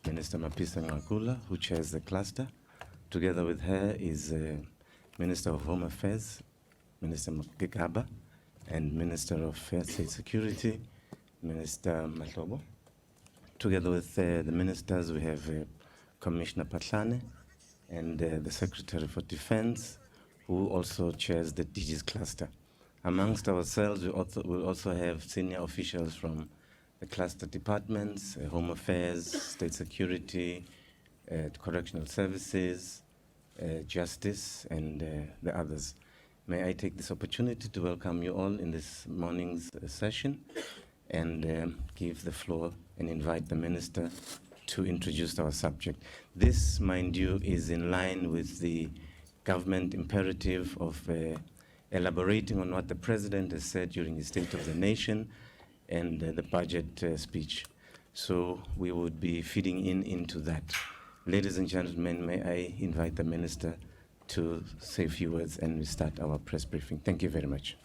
Minister Mapisa-Nqakula, who chairs the cluster. Together with her is Minister of Home Affairs, Minister Mapisa-Nqakula, and Minister of State Security, Minister Mahlobo. Together with the ministers, we have Commissioner Patlane and the Secretary for Defense, who also chairs the DG's cluster. Amongst ourselves, we will also have senior officials from the cluster departments, Home Affairs, State Security, Correctional Services, Justice, and the others. May I take this opportunity to welcome you all in this morning's session and give the floor and invite the Minister to introduce our subject. This, mind you, is in line with the government imperative of elaborating on what the President has said during his State of the Nation and the budget speech. So we would be feeding into that. Ladies and gentlemen, may I invite the Minister to say a few words and we start our press briefing. Thank you very much.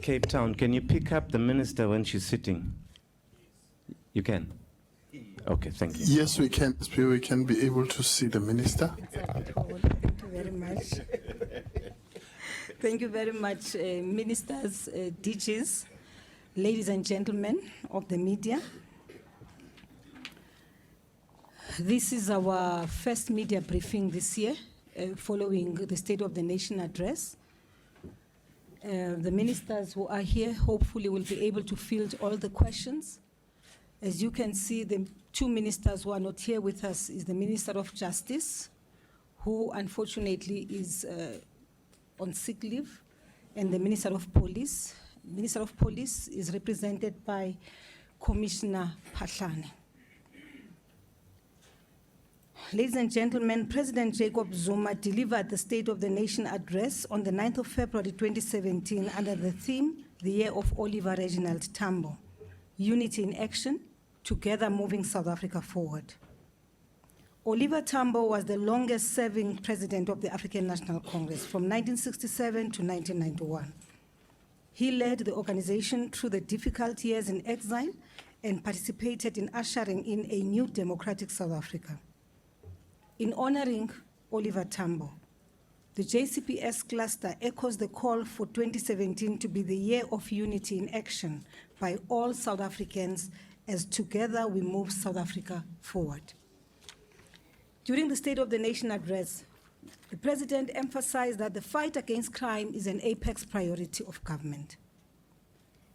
Cape Town, can you pick up the Minister when she's sitting? You can? Okay, thank you. Yes, we can. We can be able to see the Minister. Thank you very much. Thank you very much, ministers, DGs, ladies and gentlemen of the media. This is our first media briefing this year, following the State of the Nation address. The ministers who are here hopefully will be able to field all the questions. As you can see, the two ministers who are not here with us is the Minister of Justice, who unfortunately is on sick leave, and the Minister of Police. The Minister of Police is represented by Commissioner Patlane. Ladies and gentlemen, President Jacob Zuma delivered the State of the Nation address on the 9th of February 2017 under the theme, the Year of Oliver Reginald Tambo, Unity in Action, Together Moving South Africa Forward. Oliver Tambo was the longest-serving president of the African National Congress from 1967 to 1991. He led the organization through the difficult years in exile and participated in ushering in a new democratic South Africa. In honoring Oliver Tambo, the JCPS cluster echoes the call for 2017 to be the year of unity in action by all South Africans as together we move South Africa forward. During the State of the Nation address, the President emphasized that the fight against crime is an apex priority of government.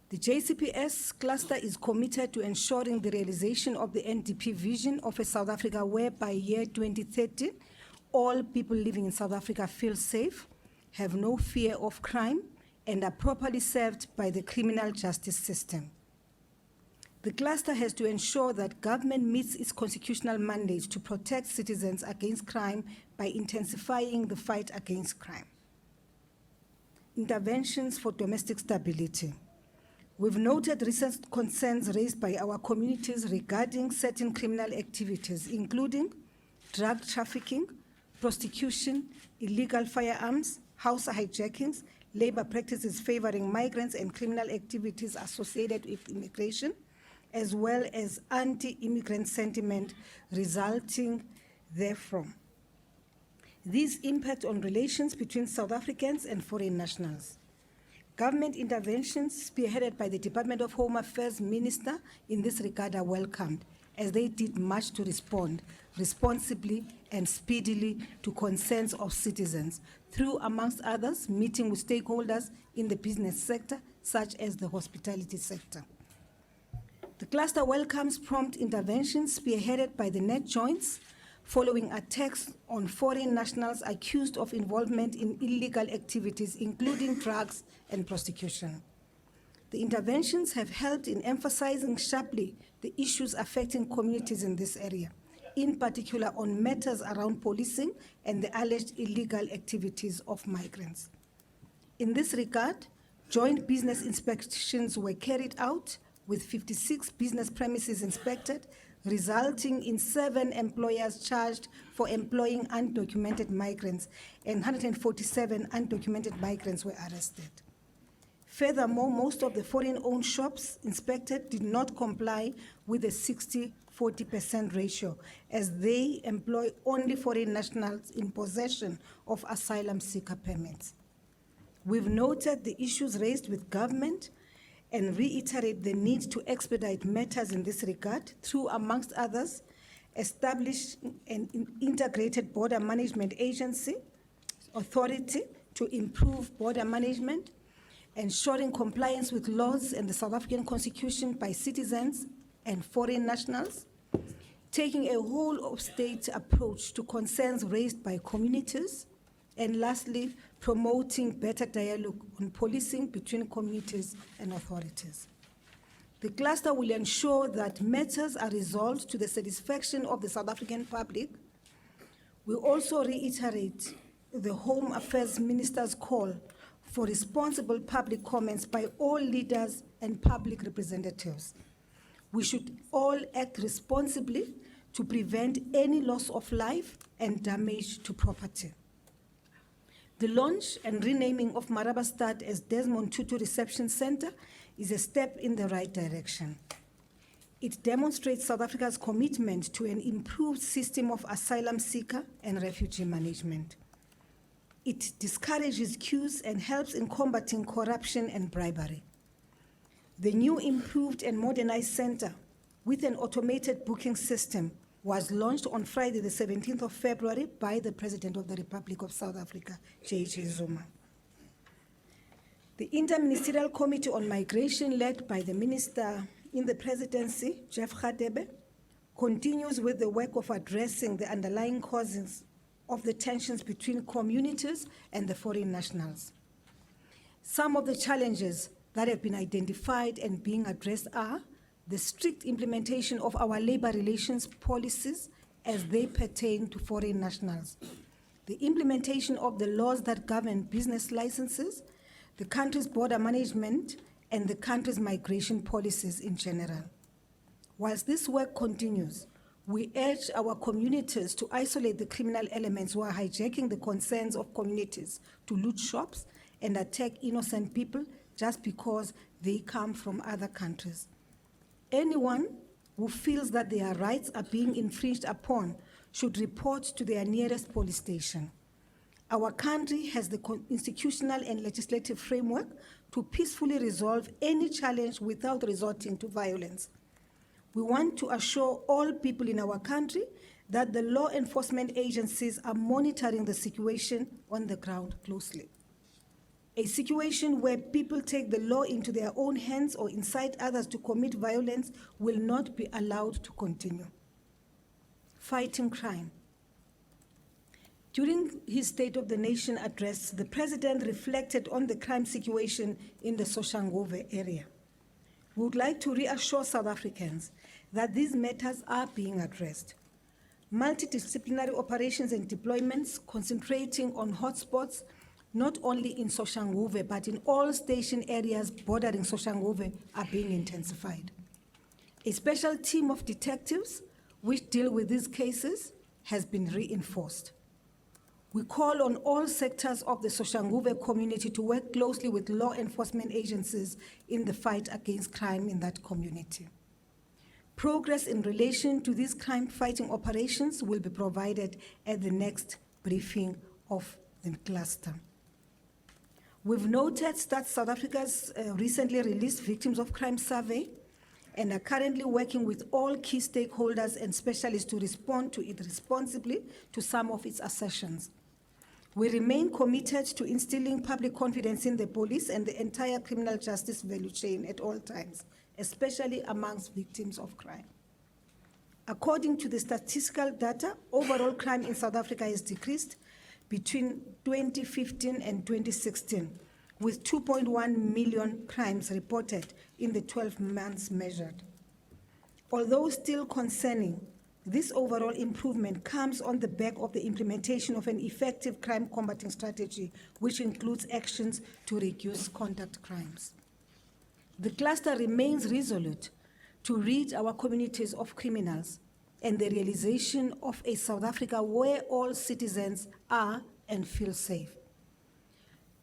The JCPS cluster is committed to ensuring the realization of the NDP vision of a South Africa where by year 2030, all people living in South Africa feel safe, have no fear of crime, and are properly served by the criminal justice system. The cluster has to ensure that government meets its constitutional mandate to protect citizens against crime by intensifying the fight against crime. Interventions for domestic stability. We've noted recent concerns raised by our communities regarding certain criminal activities, including drug trafficking, prostitution, illegal firearms, house hijackings, labor practices favoring migrants, and criminal activities associated with immigration, as well as anti-immigrant sentiment resulting therefrom. These impact on relations between South Africans and foreign nationals. Government interventions spearheaded by the Department of Home Affairs Minister in this regard are welcomed, as they did much to respond responsibly and speedily to concerns of citizens through, amongst others, meeting with stakeholders in the business sector, such as the hospitality sector. The cluster welcomes prompt interventions spearheaded by the net joints following attacks on foreign nationals accused of involvement in illegal activities, including drugs and prostitution. The interventions have helped in emphasizing sharply the issues affecting communities in this area, in particular on matters around policing and the alleged illegal activities of migrants. In this regard, joint business inspections were carried out with 56 business premises inspected, resulting in 7 employers charged for employing undocumented migrants, and 147 undocumented migrants were arrested. Furthermore, most of the foreign-owned shops inspected did not comply with the 60-40% ratio, as they employ only foreign nationals in possession of asylum seeker permits. We've noted the issues raised with government and reiterate the need to expedite matters in this regard through, amongst others, establish an integrated border management agency authority to improve border management, ensuring compliance with laws and the South African Constitution by citizens and foreign nationals, taking a whole-of-state approach to concerns raised by communities, and lastly, promoting better dialogue on policing between communities and authorities. The cluster will ensure that matters are resolved to the satisfaction of the South African public. We also reiterate the Home Affairs Minister's call for responsible public comments by all leaders and public representatives. We should all act responsibly to prevent any loss of life and damage to property. The launch and renaming of Marabastad as Desmond Tutu Reception Center is a step in the right direction. It demonstrates South Africa's commitment to an improved system of asylum seeker and refugee management. It discourages queues and helps in combating corruption and bribery. The new improved and modernized center with an automated booking system was launched on Friday, the 17th of February by the President of the Republic of South Africa, J.J. Zuma. The Interministerial Committee on Migration, led by the Minister in the Presidency, Jeff Radebe, continues with the work of addressing the underlying causes of the tensions between communities and the foreign nationals. Some of the challenges that have been identified and being addressed are the strict implementation of our labor relations policies as they pertain to foreign nationals, the implementation of the laws that govern business licenses, the country's border management, and the country's migration policies in general. Whilst this work continues, we urge our communities to isolate the criminal elements who are hijacking the concerns of communities to loot shops and attack innocent people just because they come from other countries. Anyone who feels that their rights are being infringed upon should report to their nearest police station. Our country has the institutional and legislative framework to peacefully resolve any challenge without resorting to violence. We want to assure all people in our country that the law enforcement agencies are monitoring the situation on the ground closely. A situation where people take the law into their own hands or incite others to commit violence will not be allowed to continue. Fighting crime. During his State of the Nation address, the President reflected on the crime situation in the Soshanguve area. We would like to reassure South Africans that these matters are being addressed. Multidisciplinary operations and deployments concentrating on hotspots not only in Soshanguve, but in all station areas bordering Soshanguve are being intensified. A special team of detectives which deal with these cases has been reinforced. We call on all sectors of the Soshanguve community to work closely with law enforcement agencies in the fight against crime in that community. Progress in relation to these crime-fighting operations will be provided at the next briefing of the cluster. We've noted that South Africa's recently released Victims of Crime survey and are currently working with all key stakeholders and specialists to respond to it responsibly to some of its assertions. We remain committed to instilling public confidence in the police and the entire criminal justice value chain at all times, especially amongst victims of crime. According to the statistical data, overall crime in South Africa has decreased between 2015 and 2016, with 2.1 million crimes reported in the 12 months measured. Although still concerning, this overall improvement comes on the back of the implementation of an effective crime combating strategy, which includes actions to reduce conduct crimes. The cluster remains resolute to rid our communities of criminals and the realization of a South Africa where all citizens are and feel safe.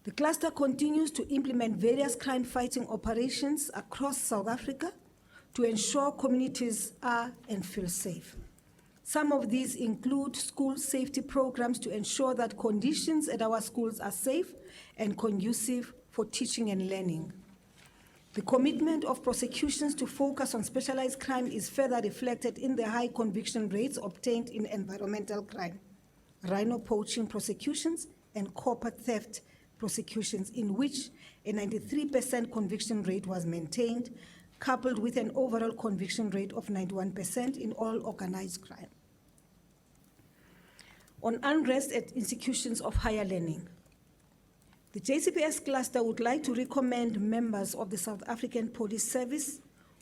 The cluster continues to implement various crime-fighting operations across South Africa to ensure communities are and feel safe. Some of these include school safety programs to ensure that conditions at our schools are safe and conducive for teaching and learning. The commitment of prosecutions to focus on specialized crime is further reflected in the high conviction rates obtained in environmental crime, rhino poaching prosecutions, and copper theft prosecutions, in which a 93% conviction rate was maintained, coupled with an overall conviction rate of 91% in all organized crime. On unrest at institutions of higher learning, the JCPS cluster would like to recommend members of the South African Police Service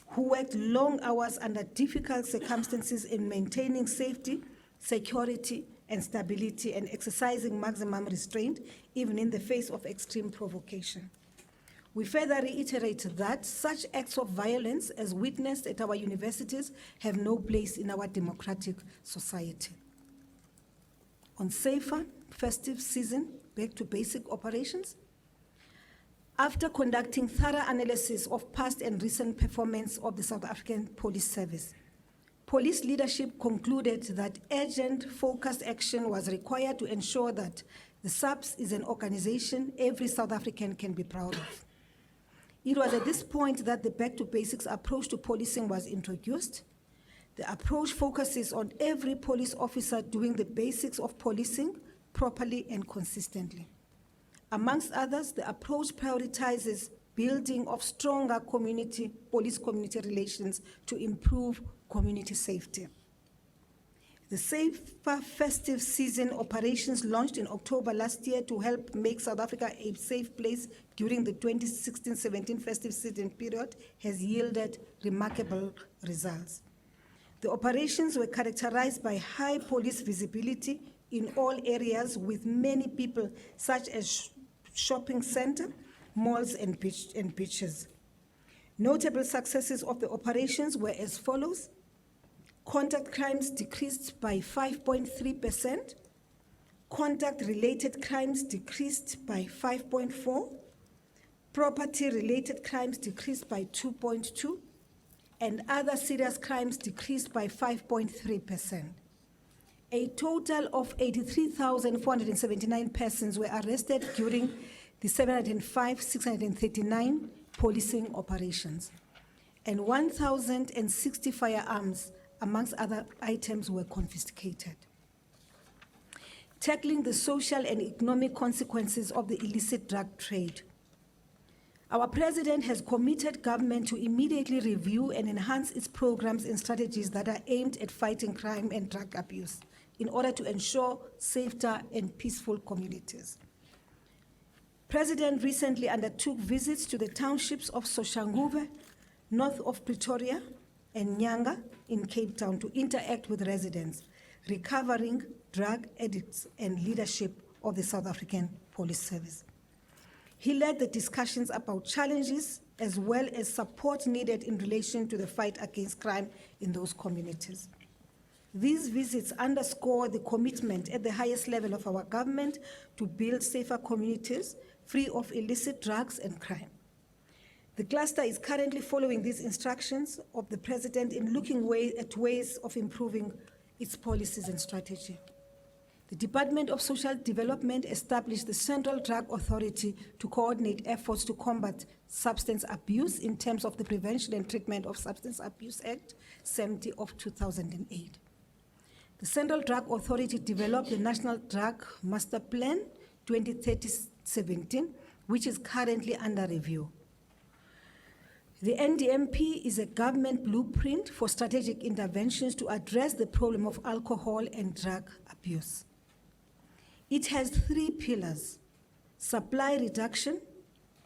who worked long hours under difficult circumstances in maintaining safety, security, and stability, and exercising maximum restraint, even in the face of extreme provocation. We further reiterate that such acts of violence as witnessed at our universities have no place in our democratic society. On safer, festive season, back to basic operations, after conducting thorough analysis of past and recent performance of the South African Police Service, police leadership concluded that urgent, focused action was required to ensure that the SAPS is an organization every South African can be proud of. It was at this point that the back to basics approach to policing was introduced. The approach focuses on every police officer doing the basics of policing properly and consistently. Amongst others, the approach prioritizes building of stronger police-community relations to improve community safety. The Safer Festive Season operations launched in October last year to help make South Africa a safe place during the 2016-17 festive season period has yielded remarkable results. The operations were characterized by high police visibility in all areas with many people, such as shopping center, malls, and beaches. Notable successes of the operations were as follows: contact crimes decreased by 5.3%, contact-related crimes decreased by 5.4%, property-related crimes decreased by 2.2%, and other serious crimes decreased by 5.3%. A total of 83,479 persons were arrested during the 705,639 policing operations, and 1,060 firearms, amongst other items, were confiscated. Tackling the social and economic consequences of the illicit drug trade. Our president has committed government to immediately review and enhance its programs and strategies that are aimed at fighting crime and drug abuse in order to ensure safer and peaceful communities. President recently undertook visits to the townships of Soshanguve, north of Pretoria, and Nyanga in Cape Town to interact with residents, recovering drug addicts, and leadership of the South African Police Service. He led the discussions about challenges as well as support needed in relation to the fight against crime in those communities. These visits underscore the commitment at the highest level of our government to build safer communities free of illicit drugs and crime. The cluster is currently following these instructions of the President in looking at ways of improving its policies and strategy. The Department of Social Development established the Central Drug Authority to coordinate efforts to combat substance abuse in terms of the Prevention and Treatment of Substance Abuse Act 70 of 2008. The Central Drug Authority developed the National Drug Master Plan 2030-17, which is currently under review. The NDMP is a government blueprint for strategic interventions to address the problem of alcohol and drug abuse. It has 3 pillars: supply reduction,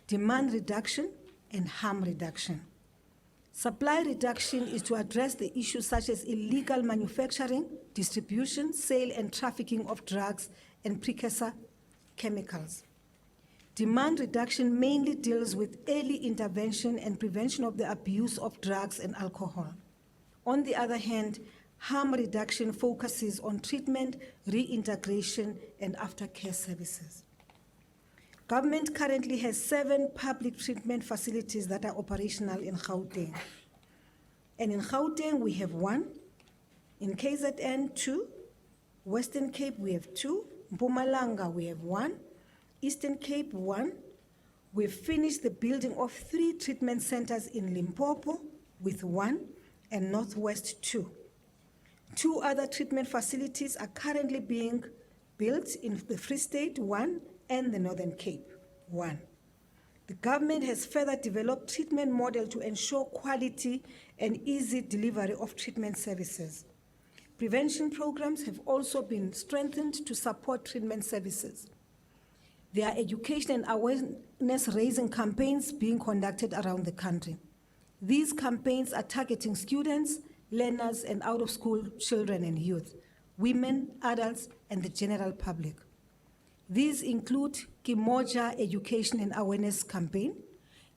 demand reduction, and harm reduction. Supply reduction is to address the issues such as illegal manufacturing, distribution, sale, and trafficking of drugs and precursor chemicals. Demand reduction mainly deals with early intervention and prevention of the abuse of drugs and alcohol. On the other hand, harm reduction focuses on treatment, reintegration, and aftercare services. Government currently has 7 public treatment facilities that are operational in Gauteng. And in Gauteng, we have 1. In KZN, 2. Western Cape, we have 2. Mpumalanga, we have 1. Eastern Cape, 1. We've finished the building of 3 treatment centers in Limpopo with 1, and Northwest, 2. 2 other treatment facilities are currently being built in the Free State, 1, and the Northern Cape, 1. The government has further developed treatment model to ensure quality and easy delivery of treatment services. Prevention programs have also been strengthened to support treatment services. There are education and awareness-raising campaigns being conducted around the country. These campaigns are targeting students, learners, and out-of-school children and youth, women, adults, and the general public. These include Kimoja Education and Awareness Campaign,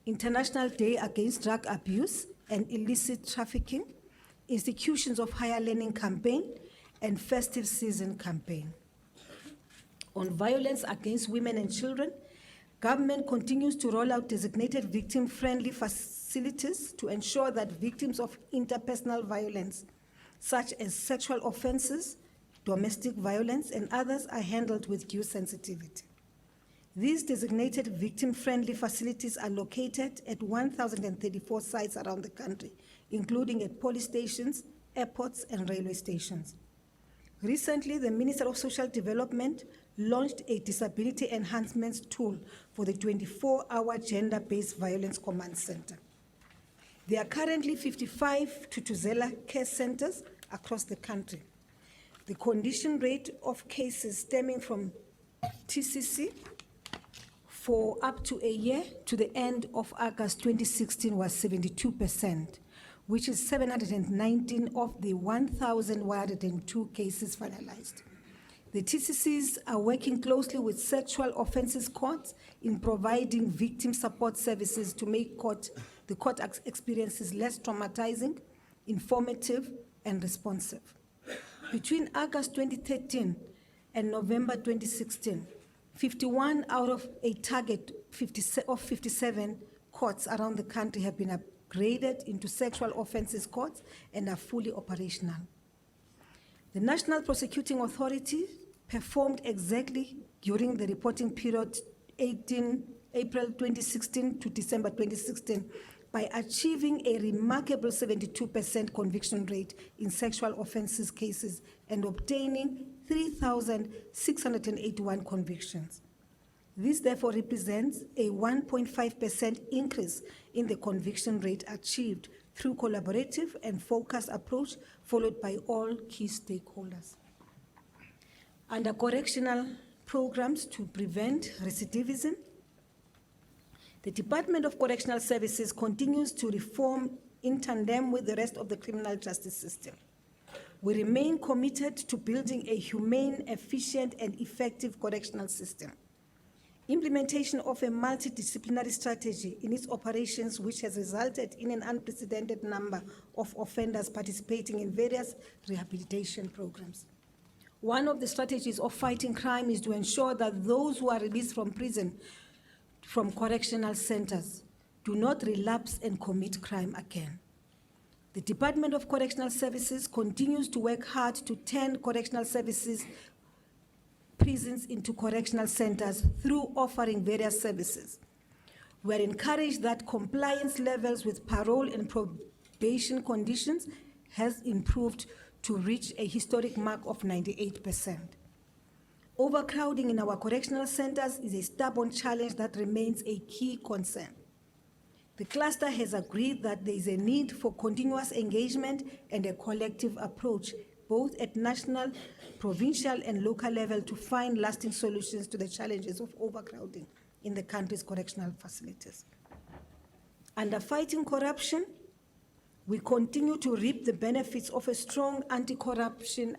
International Day Against Drug Abuse and Illicit Trafficking, Institutions of Higher Learning Campaign, and Festive Season Campaign. On violence against women and children, government continues to roll out designated victim-friendly facilities to ensure that victims of interpersonal violence, such as sexual offenses, domestic violence, and others are handled with due sensitivity. These designated victim-friendly facilities are located at 1,034 sites around the country, including at police stations, airports, and railway stations. Recently, the Minister of Social Development launched a disability enhancements tool for the 24-hour gender-based violence command center. There are currently 55 Tutuzela care centers across the country. The condition rate of cases stemming from TCC for up to a year to the end of August 2016 was 72%, which is 719 of the 1,102 cases finalized. The TCCs are working closely with sexual offenses courts in providing victim support services to make the court experiences less traumatizing, informative, and responsive. Between August 2013 and November 2016, 51 out of a target of 57 courts around the country have been upgraded into sexual offenses courts and are fully operational. The National Prosecuting Authority performed exactly during the reporting period 18 April 2016 to December 2016 by achieving a remarkable 72% conviction rate in sexual offenses cases and obtaining 3,681 convictions. This therefore represents a 1.5% increase in the conviction rate achieved through collaborative and focused approach followed by all key stakeholders. Under correctional programs to prevent recidivism, the Department of Correctional Services continues to reform in tandem with the rest of the criminal justice system. We remain committed to building a humane, efficient, and effective correctional system. Implementation of a multidisciplinary strategy in its operations, which has resulted in an unprecedented number of offenders participating in various rehabilitation programs. One of the strategies of fighting crime is to ensure that those who are released from prison, from correctional centers, do not relapse and commit crime again. The Department of Correctional Services continues to work hard to turn correctional services prisons into correctional centers through offering various services. We are encouraged that compliance levels with parole and probation conditions has improved to reach a historic mark of 98%. Overcrowding in our correctional centers is a stubborn challenge that remains a key concern. The cluster has agreed that there is a need for continuous engagement and a collective approach, both at national, provincial, and local level, to find lasting solutions to the challenges of overcrowding in the country's correctional facilities. Under fighting corruption, we continue to reap the benefits of a strong anti-corruption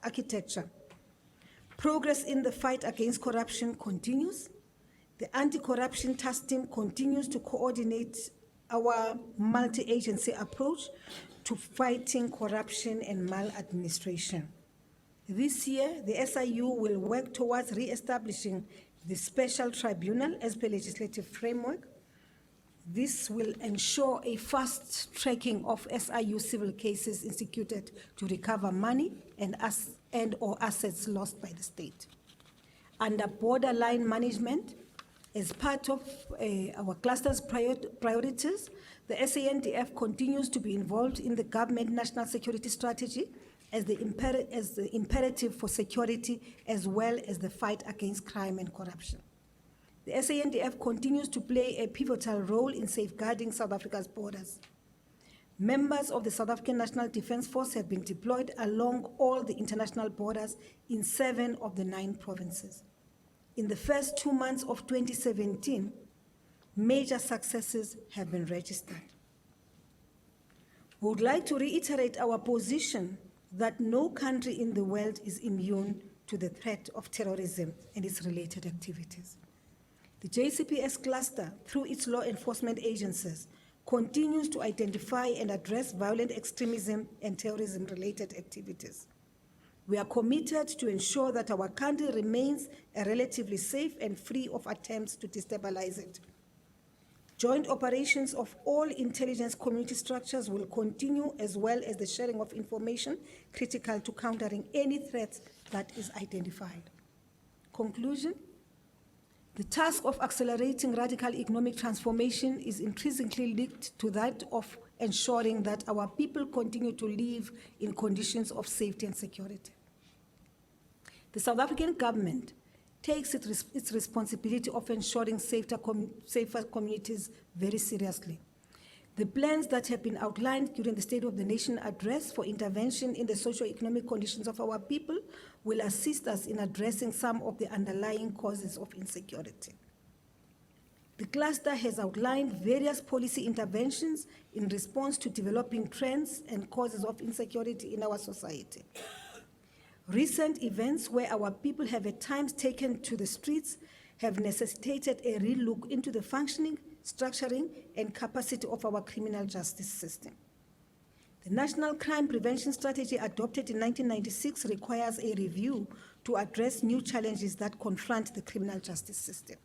architecture. Progress in the fight against corruption continues. The Anti-Corruption Task Team continues to coordinate our multi-agency approach to fighting corruption and maladministration. This year, the SIU will work towards re-establishing the special tribunal as per legislative framework. This will ensure a fast tracking of SIU civil cases instituted to recover money and or assets lost by the state. Under borderline management, as part of our cluster's priorities, the SANDF continues to be involved in the government national security strategy as the imperative for security as well as the fight against crime and corruption. The SANDF continues to play a pivotal role in safeguarding South Africa's borders. Members of the South African National Defence Force have been deployed along all the international borders in 7 of the 9 provinces. In the first 2 months of 2017, major successes have been registered. We would like to reiterate our position that no country in the world is immune to the threat of terrorism and its related activities. The JCPS cluster, through its law enforcement agencies, continues to identify and address violent extremism and terrorism-related activities. We are committed to ensure that our country remains a relatively safe and free of attempts to destabilize it. Joint operations of all intelligence community structures will continue, as well as the sharing of information critical to countering any threat that is identified. Conclusion: the task of accelerating radical economic transformation is intrinsically linked to that of ensuring that our people continue to live in conditions of safety and security. The South African government takes its responsibility of ensuring safer communities very seriously. The plans that have been outlined during the State of the Nation address for intervention in the socio-economic conditions of our people will assist us in addressing some of the underlying causes of insecurity. The cluster has outlined various policy interventions in response to developing trends and causes of insecurity in our society. Recent events where our people have at times taken to the streets have necessitated a real look into the functioning, structuring, and capacity of our criminal justice system. The National Crime Prevention Strategy adopted in 1996 requires a review to address new challenges that confront the criminal justice system.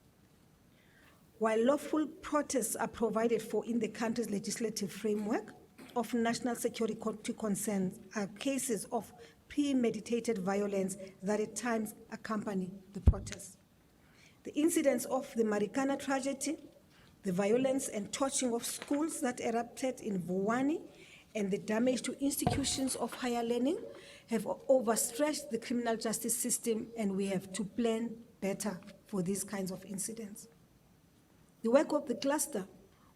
While lawful protests are provided for in the country's legislative framework, of national security concerns are cases of premeditated violence that at times accompany the protests. The incidents of the Marikana tragedy, the violence and torching of schools that erupted in Vuwani, and the damage to institutions of higher learning have overstretched the criminal justice system, and we have to plan better for these kinds of incidents. The work of the cluster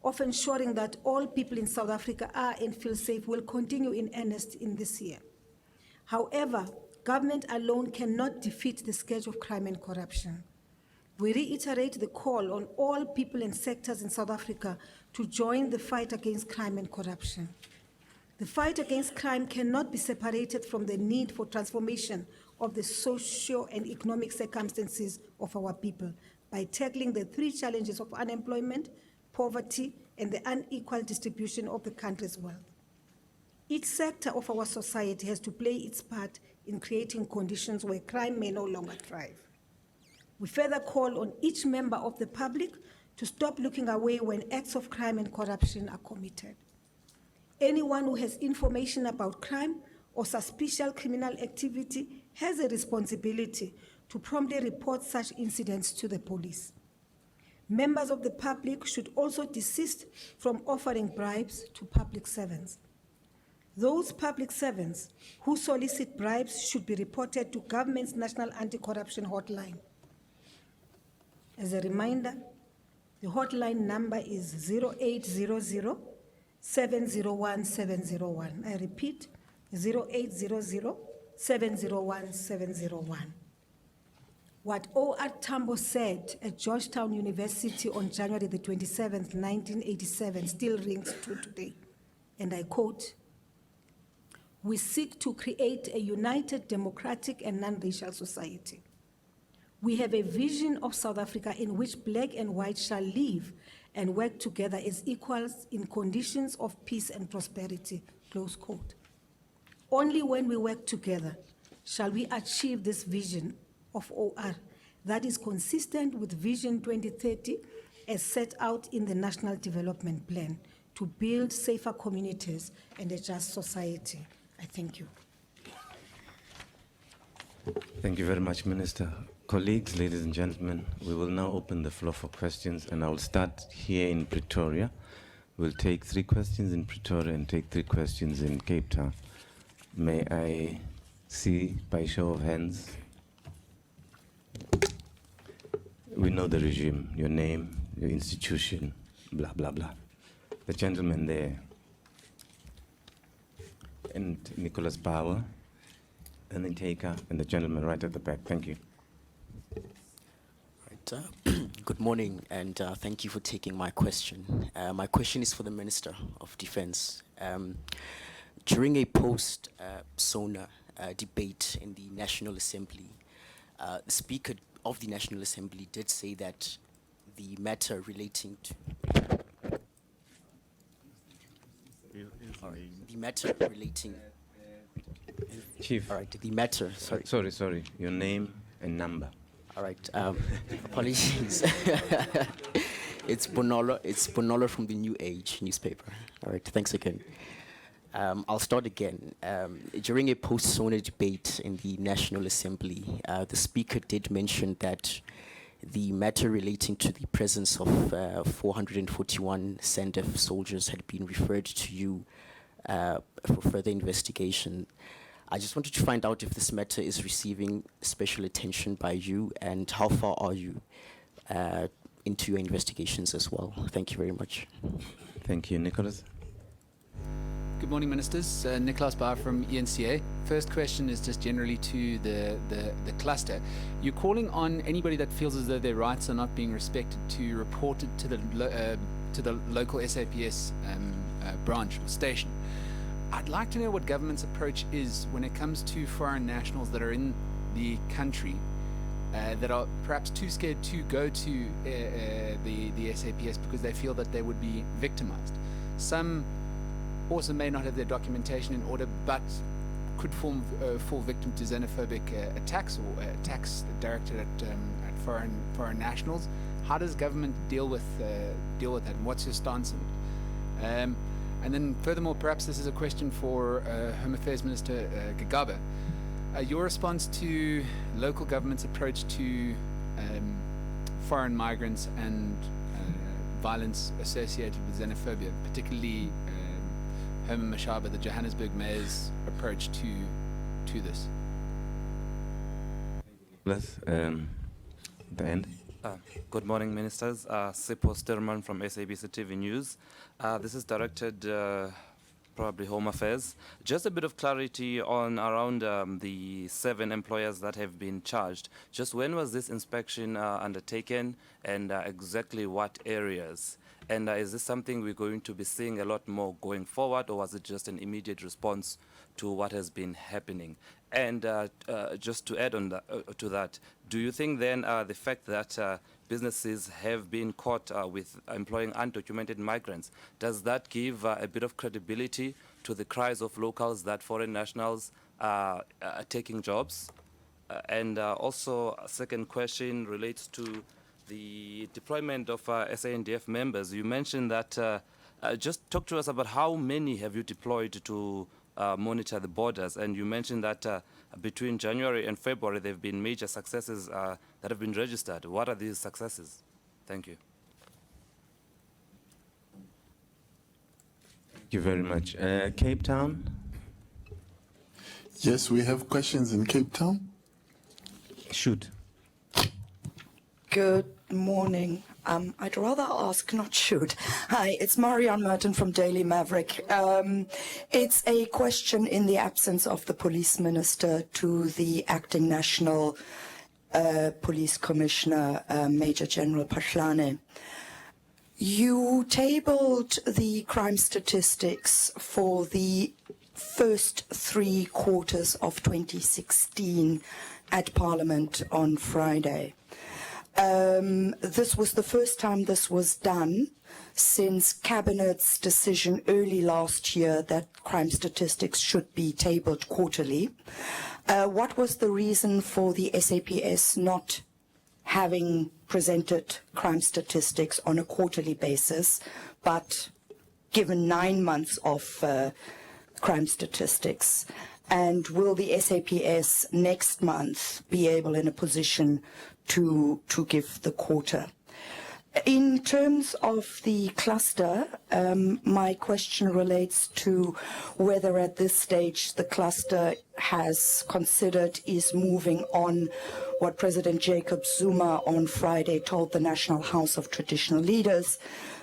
of ensuring that all people in South Africa are and feel safe will continue in earnest in this year. However, government alone cannot defeat the scourge of crime and corruption. We reiterate the call on all people and sectors in South Africa to join the fight against crime and corruption. The fight against crime cannot be separated from the need for transformation of the socio and economic circumstances of our people by tackling the 3 challenges of unemployment, poverty, and the unequal distribution of the country's wealth. Each sector of our society has to play its part in creating conditions where crime may no longer thrive. We further call on each member of the public to stop looking away when acts of crime and corruption are committed. Anyone who has information about crime or suspicious criminal activity has a responsibility to promptly report such incidents to the police. Members of the public should also desist from offering bribes to public servants. Those public servants who solicit bribes should be reported to government's National Anti-Corruption Hotline. As a reminder, the hotline number is 0800 701 701. I repeat, 0800 701 701. What O.R. Tambo said at Georgetown University on January the 27th, 1987 still rings true today. And I quote, "We seek to create a united, democratic, and non-racial society. We have a vision of South Africa in which black and white shall live and work together as equals in conditions of peace and prosperity, close quote. Only when we work together shall we achieve this vision of OR that is consistent with Vision 2030 as set out in the National Development Plan to build safer communities and a just society. I thank you. Thank you very much, Minister. Colleagues, ladies and gentlemen, we will now open the floor for questions, and I will start here in Pretoria. We'll take 3 questions in Pretoria and take 3 questions in Cape Town. May I see by show of hands? We know the regime, your name, your institution, blah, blah, blah. The gentleman there, and Nicholas Bauer, and then Taker, and the gentleman right at the back. Thank you. Good morning, and thank you for taking my question. My question is for the Minister of Defense. During a post-SONA debate in the National Assembly, the Speaker of the National Assembly did say that the matter relating to Chief. All right, the matter, sorry. Sorry, your name and number. All right, apologies. It's Bonolo from the New Age newspaper. All right, thanks again. I'll start again. During a post-SONA debate in the National Assembly, the Speaker did mention that the matter relating to the presence of 441 SANDF soldiers had been referred to you for further investigation. I just wanted to find out if this matter is receiving special attention by you, and how far are you into your investigations as well? Thank you very much. Thank you, Nicholas. Good morning, Ministers. Nicholas Bauer from ENCA. First question is just generally to the cluster. You're calling on anybody that feels as though their rights are not being respected to report it to the local SAPS branch or station. I'd like to know what government's approach is when it comes to foreign nationals that are in the country that are perhaps too scared to go to the SAPS because they feel that they would be victimized. Some also may not have their documentation in order, but could fall victim to xenophobic attacks or attacks directed at foreign nationals. How does government deal with that, and what's your stance on it? And then furthermore, perhaps this is a question for Home Affairs Minister Gigaba. Your response to local government's approach to foreign migrants and violence associated with xenophobia, particularly Herman Mashaba, the Johannesburg mayor's approach to this. Let's the end. Good morning, Ministers. Sipho Sturman from SABC TV News. This is directed probably Home Affairs. Just a bit of clarity on around the 7 employers that have been charged. Just when was this inspection undertaken, and exactly what areas? And is this something we're going to be seeing a lot more going forward, or was it just an immediate response to what has been happening? And just to add on to that, do you think then the fact that businesses have been caught with employing undocumented migrants, does that give a bit of credibility to the cries of locals that foreign nationals are taking jobs? And also, a second question relates to the deployment of SANDF members. You mentioned that, just talk to us about how many have you deployed to monitor the borders, and you mentioned that between January and February there have been major successes that have been registered. What are these successes? Thank you. Thank you very much. Cape Town? Yes, we have questions in Cape Town. Shoot. Good morning. I'd rather ask, not shoot. Hi, it's Marianne Merton from Daily Maverick. It's a question in the absence of the police minister to the acting national police commissioner, Major General Pahlane. You tabled the crime statistics for the first 3 quarters of 2016 at Parliament on Friday. This was the first time this was done since Cabinet's decision early last year that crime statistics should be tabled quarterly. What was the reason for the SAPS not having presented crime statistics on a quarterly basis, but given 9 months of crime statistics? And will the SAPS next month be able in a position to give the quarter? In terms of the cluster, my question relates to whether at this stage the cluster has considered is moving on what President Jacob Zuma on Friday told the National House of Traditional Leaders,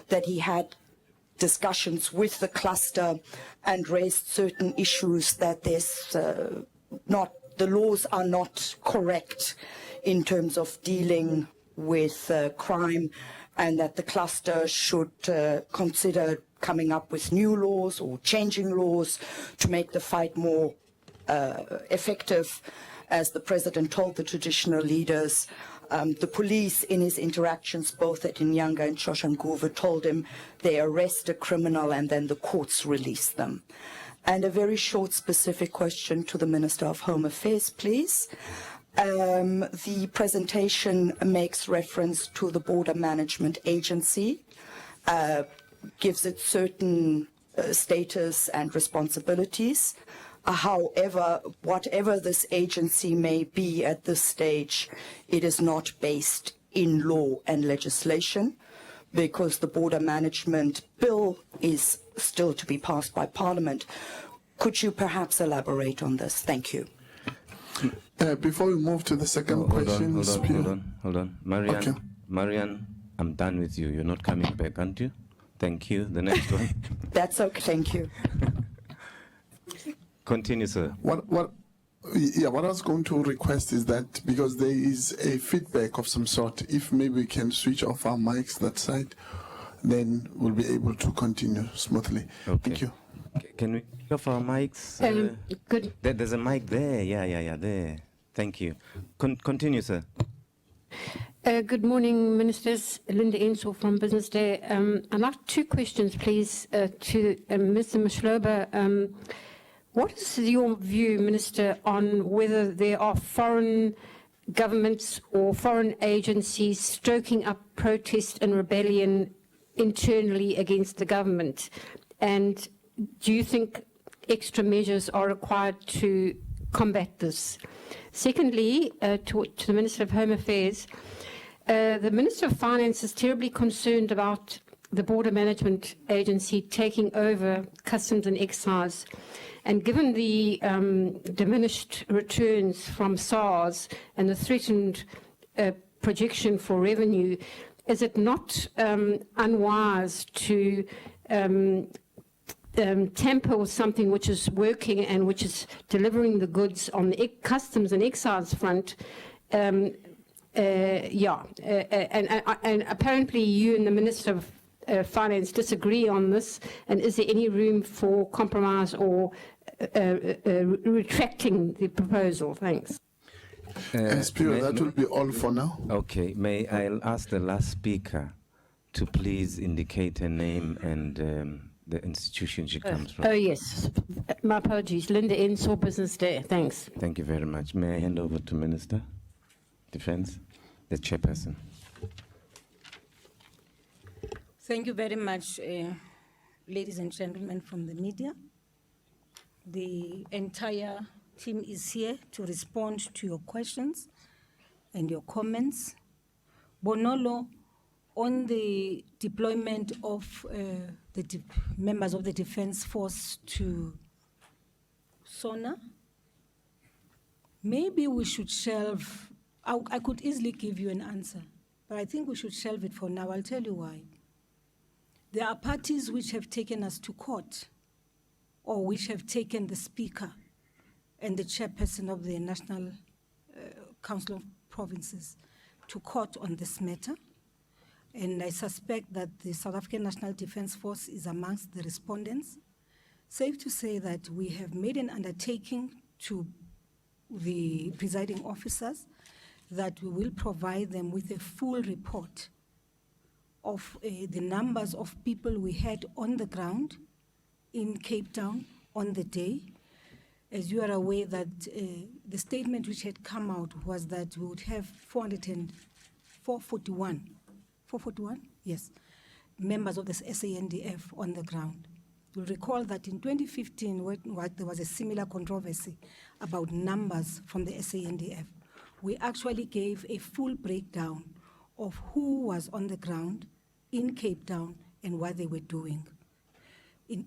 that he had discussions with the cluster and raised certain issues that there's the laws are not correct in terms of dealing with crime, and that the cluster should consider coming up with new laws or changing laws to make the fight more effective. As the President told the traditional leaders, the police in his interactions both at Inyanga and Shoshanguve told him they arrest a criminal and then the courts release them. And a very short specific question to the Minister of Home Affairs, please. The presentation makes reference to the Border Management Agency, gives it certain status and responsibilities. However, whatever this agency may be at this stage, it is not based in law and legislation, because the Border Management Bill is still to be passed by Parliament. Could you perhaps elaborate on this? Thank you. Before we move to the second question, Hold on. Marianne, Okay. Marianne, I'm done with you. You're not coming back, aren't you? Thank you. The next one. That's okay. Thank you. Continue, sir. what I was going to request is that, because there is a feedback of some sort, if maybe we can switch off our mics that side, then we'll be able to continue smoothly. Okay. Thank you. Can we off our mics? Good. There's a mic there. Yeah, there. Thank you. Continue, sir. Good morning, Ministers. Linda Ensor from Business Day. I'd like 2 questions, please, to Mr. Mashloba. What is your view, Minister, on whether there are foreign governments or foreign agencies stoking up protest and rebellion internally against the government? And do you think extra measures are required to combat this? Secondly, to the Minister of Home Affairs, the Minister of Finance is terribly concerned about the Border Management Agency taking over customs and excise. And given the diminished returns from SARS and the threatened projection for revenue, is it not unwise to tamper with something which is working and which is delivering the goods on the customs and excise front? And apparently you and the Minister of Finance disagree on this, and is there any room for compromise or retracting the proposal? Thanks. Spiro, that will be all for now. Okay, I'll ask the last speaker to please indicate her name and the institution she comes from. Oh, yes. My apologies. Linda Ensor, Business Day. Thanks. Thank you very much. May I hand over to Minister Defense, the chairperson? Thank you very much, ladies and gentlemen from the media. The entire team is here to respond to your questions and your comments. Bonolo, on the deployment of the members of the Defence Force to Sona, maybe we should shelve. I could easily give you an answer, but I think we should shelve it for now. I'll tell you why. There are parties which have taken us to court, or which have taken the Speaker and the chairperson of the National Council of Provinces to court on this matter. And I suspect that the South African National Defence Force is amongst the respondents. Safe to say that we have made an undertaking to the presiding officers that we will provide them with a full report of the numbers of people we had on the ground in Cape Town on the day. As you are aware that the statement which had come out was that we would have 441, yes, members of the SANDF on the ground. You'll recall that in 2015, when there was a similar controversy about numbers from the SANDF, we actually gave a full breakdown of who was on the ground in Cape Town and what they were doing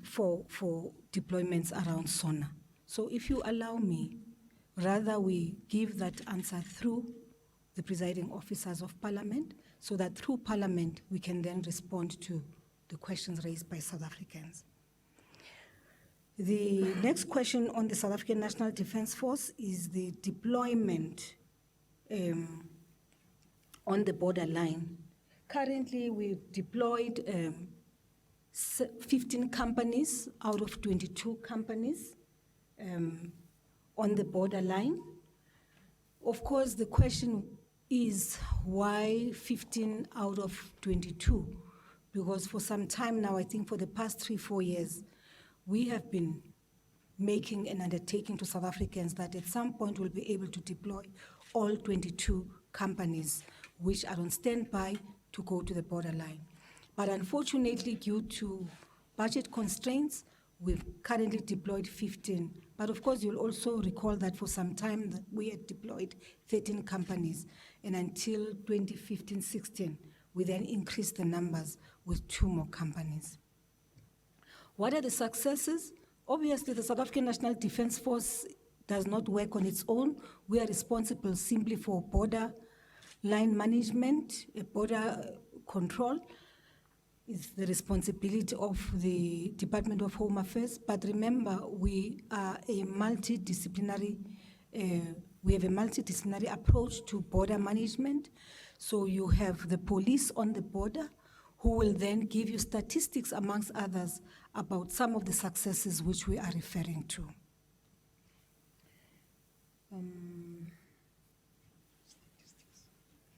for deployments around SONA. So if you allow me, rather we give that answer through the presiding officers of Parliament, so that through Parliament we can then respond to the questions raised by South Africans. The next question on the South African National Defence Force is the deployment on the borderline. Currently, we've deployed 15 companies out of 22 companies on the borderline. Of course, the question is why 15 out of 22? Because for some time now, I think for the past 3-4 years, we have been making an undertaking to South Africans that at some point we'll be able to deploy all 22 companies which are on standby to go to the borderline. But unfortunately, due to budget constraints, we've currently deployed 15. But of course, you'll also recall that for some time that we had deployed 13 companies, and until 2015-16, we then increased the numbers with 2 more companies. What are the successes? Obviously, the South African National Defence Force does not work on its own. We are responsible simply for border line management, border control. It's the responsibility of the Department of Home Affairs. But remember, we are a multidisciplinary, we have a multidisciplinary approach to border management. So you have the police on the border, who will then give you statistics, amongst others, about some of the successes which we are referring to.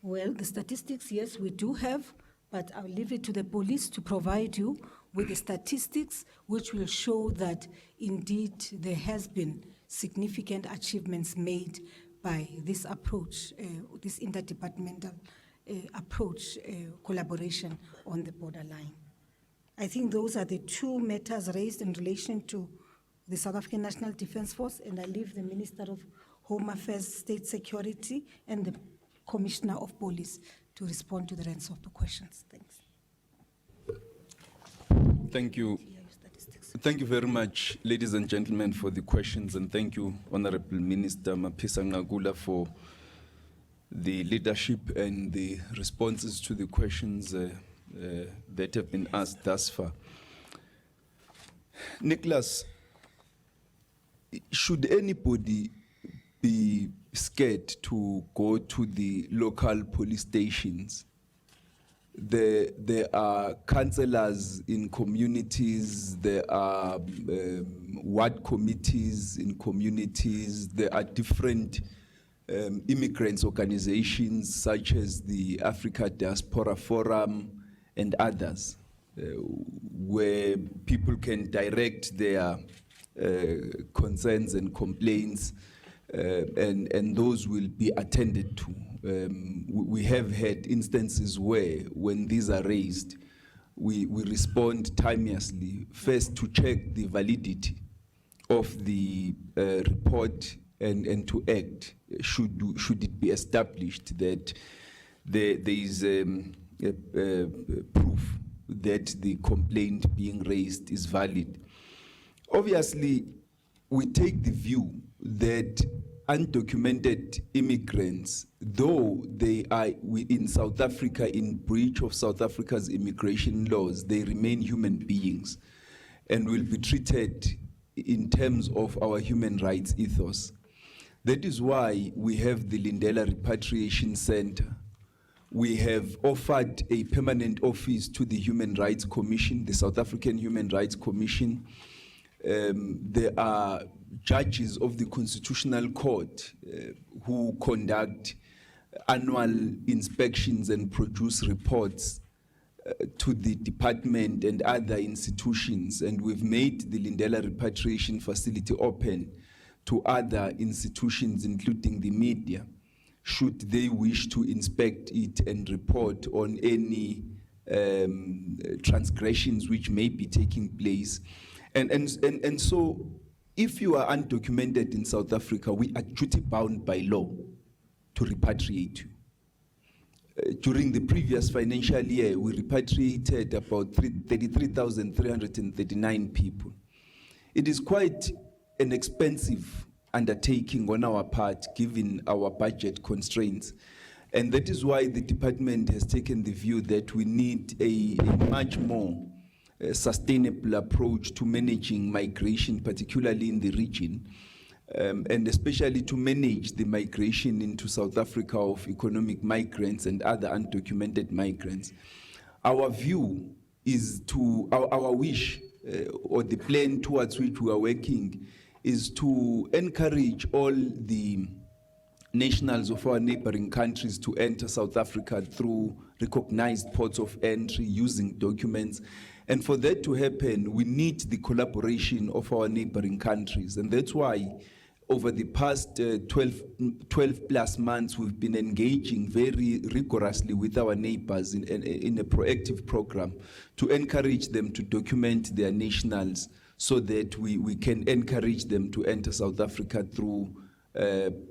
Well, the statistics, yes, we do have, but I'll leave it to the police to provide you with the statistics which will show that indeed there has been significant achievements made by this approach, this interdepartmental approach, collaboration on the borderline. I think those are the 2 matters raised in relation to the South African National Defence Force, and I leave the Minister of Home Affairs, State Security, and the Commissioner of Police to respond to the rest of the questions. Thanks. Thank you. Thank you very much, ladies and gentlemen, for the questions, and thank you, Honorable Minister Mapisa-Nqakula, for the leadership and the responses to the questions that have been asked thus far. Nicholas, should anybody be scared to go to the local police stations? There are councillors in communities, there are ward committees in communities, there are different immigrants organizations such as the Africa Diaspora Forum and others, where people can direct their concerns and complaints, and those will be attended to. We have had instances where, when these are raised, we respond timeously, first to check the validity of the report and to act, should it be established that there is proof that the complaint being raised is valid. Obviously, we take the view that undocumented immigrants, though they are in South Africa in breach of South Africa's immigration laws, they remain human beings and will be treated in terms of our human rights ethos. That is why we have the Lindela Repatriation Center. We have offered a permanent office to the Human Rights Commission, the South African Human Rights Commission. There are judges of the Constitutional Court who conduct annual inspections and produce reports to the department and other institutions, and we've made the Lindela repatriation facility open to other institutions, including the media, should they wish to inspect it and report on any transgressions which may be taking place. And so, if you are undocumented in South Africa, we are duty bound by law to repatriate you. During the previous financial year, we repatriated about 33,339 people. It is quite an expensive undertaking on our part, given our budget constraints. And that is why the department has taken the view that we need a much more sustainable approach to managing migration, particularly in the region, and especially to manage the migration into South Africa of economic migrants and other undocumented migrants. Our view is to, our wish, or the plan towards which we are working, is to encourage all the nationals of our neighboring countries to enter South Africa through recognized ports of entry using documents. And for that to happen, we need the collaboration of our neighboring countries. And that's why over the past 12 plus months, we've been engaging very rigorously with our neighbors in a proactive program to encourage them to document their nationals so that we can encourage them to enter South Africa through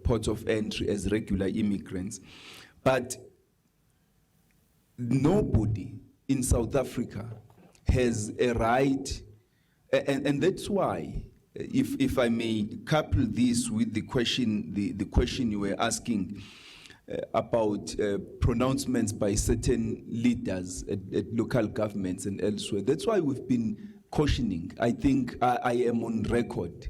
ports of entry as regular immigrants. But nobody in South Africa has a right, and that's why, if I may couple this with the question you were asking about pronouncements by certain leaders at local governments and elsewhere. That's why we've been cautioning. I think I am on record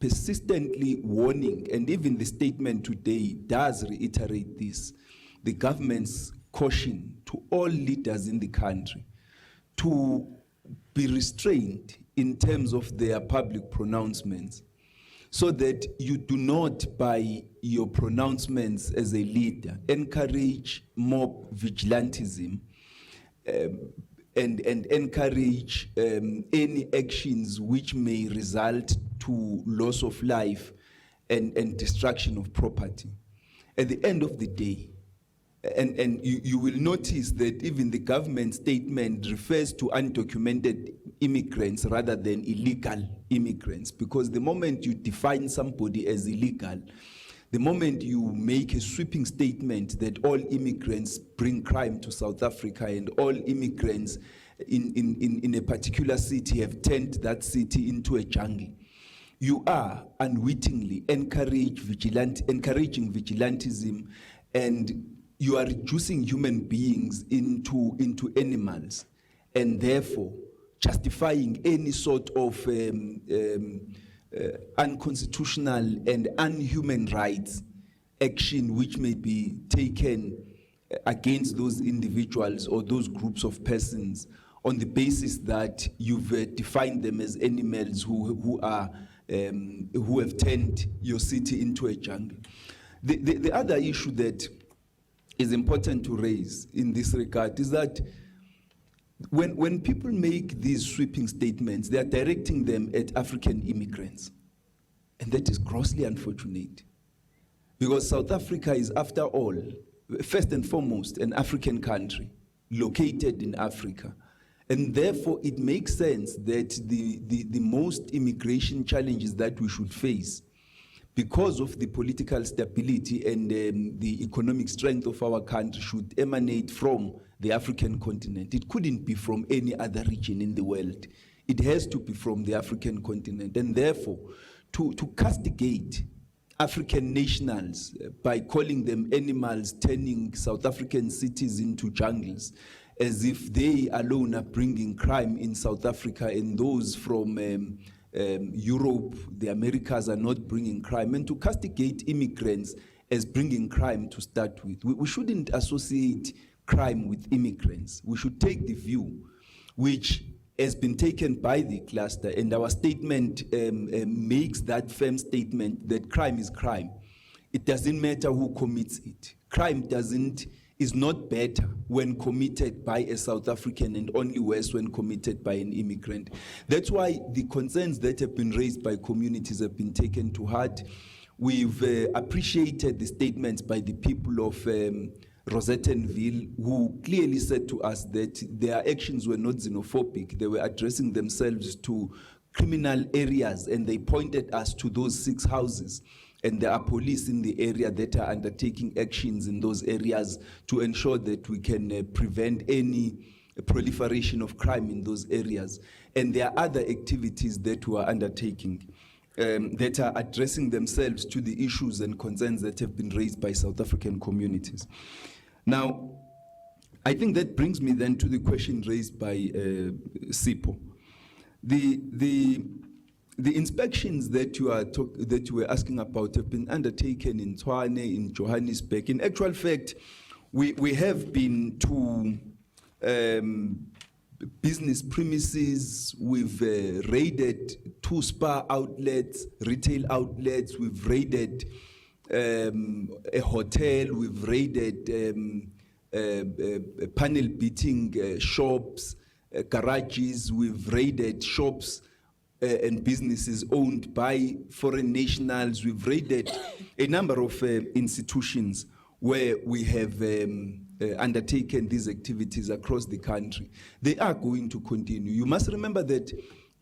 persistently warning, and even the statement today does reiterate this, the government's caution to all leaders in the country to be restrained in terms of their public pronouncements, so that you do not, by your pronouncements as a leader, encourage mob vigilantism and encourage any actions which may result to loss of life and destruction of property. At the end of the day, and you will notice that even the government statement refers to undocumented immigrants rather than illegal immigrants, because the moment you define somebody as illegal, the moment you make a sweeping statement that all immigrants bring crime to South Africa and all immigrants in a particular city have turned that city into a jungle, you are unwittingly encouraging vigilantism, and you are reducing human beings into animals, and therefore justifying any sort of unconstitutional and unhuman rights action which may be taken against those individuals or those groups of persons on the basis that you've defined them as animals who have turned your city into a jungle. The other issue that is important to raise in this regard is that when people make these sweeping statements, they are directing them at African immigrants. And that is grossly unfortunate. Because South Africa is, after all, first and foremost, an African country located in Africa. And therefore, it makes sense that the most immigration challenges that we should face, because of the political stability and the economic strength of our country, should emanate from the African continent. It couldn't be from any other region in the world. It has to be from the African continent. And therefore, to castigate African nationals by calling them animals, turning South African cities into jungles, as if they alone are bringing crime in South Africa, and those from Europe, the Americas, are not bringing crime, and to castigate immigrants as bringing crime to start with. We shouldn't associate crime with immigrants. We should take the view, which has been taken by the cluster, and our statement makes that firm statement that crime is crime. It doesn't matter who commits it. Crime is not better when committed by a South African and only worse when committed by an immigrant. That's why the concerns that have been raised by communities have been taken to heart. We've appreciated the statements by the people of Rosettenville, who clearly said to us that their actions were not xenophobic. They were addressing themselves to criminal areas, and they pointed us to those 6 houses. And there are police in the area that are undertaking actions in those areas to ensure that we can prevent any proliferation of crime in those areas. And there are other activities that we are undertaking that are addressing themselves to the issues and concerns that have been raised by South African communities. Now, I think that brings me then to the question raised by Sipho. The inspections that you were asking about have been undertaken in Tshwane, in Johannesburg. In actual fact, we have been to business premises. We've raided 2 spa outlets, retail outlets. We've raided a hotel. We've raided panel beating shops, garages. We've raided shops and businesses owned by foreign nationals. We've raided a number of institutions where we have undertaken these activities across the country. They are going to continue. You must remember that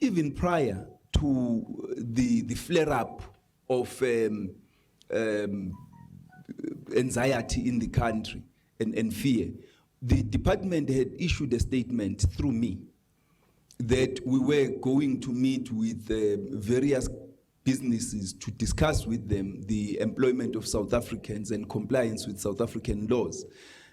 even prior to the flare-up of anxiety in the country and fear, the department had issued a statement through me that we were going to meet with various businesses to discuss with them the employment of South Africans and compliance with South African laws.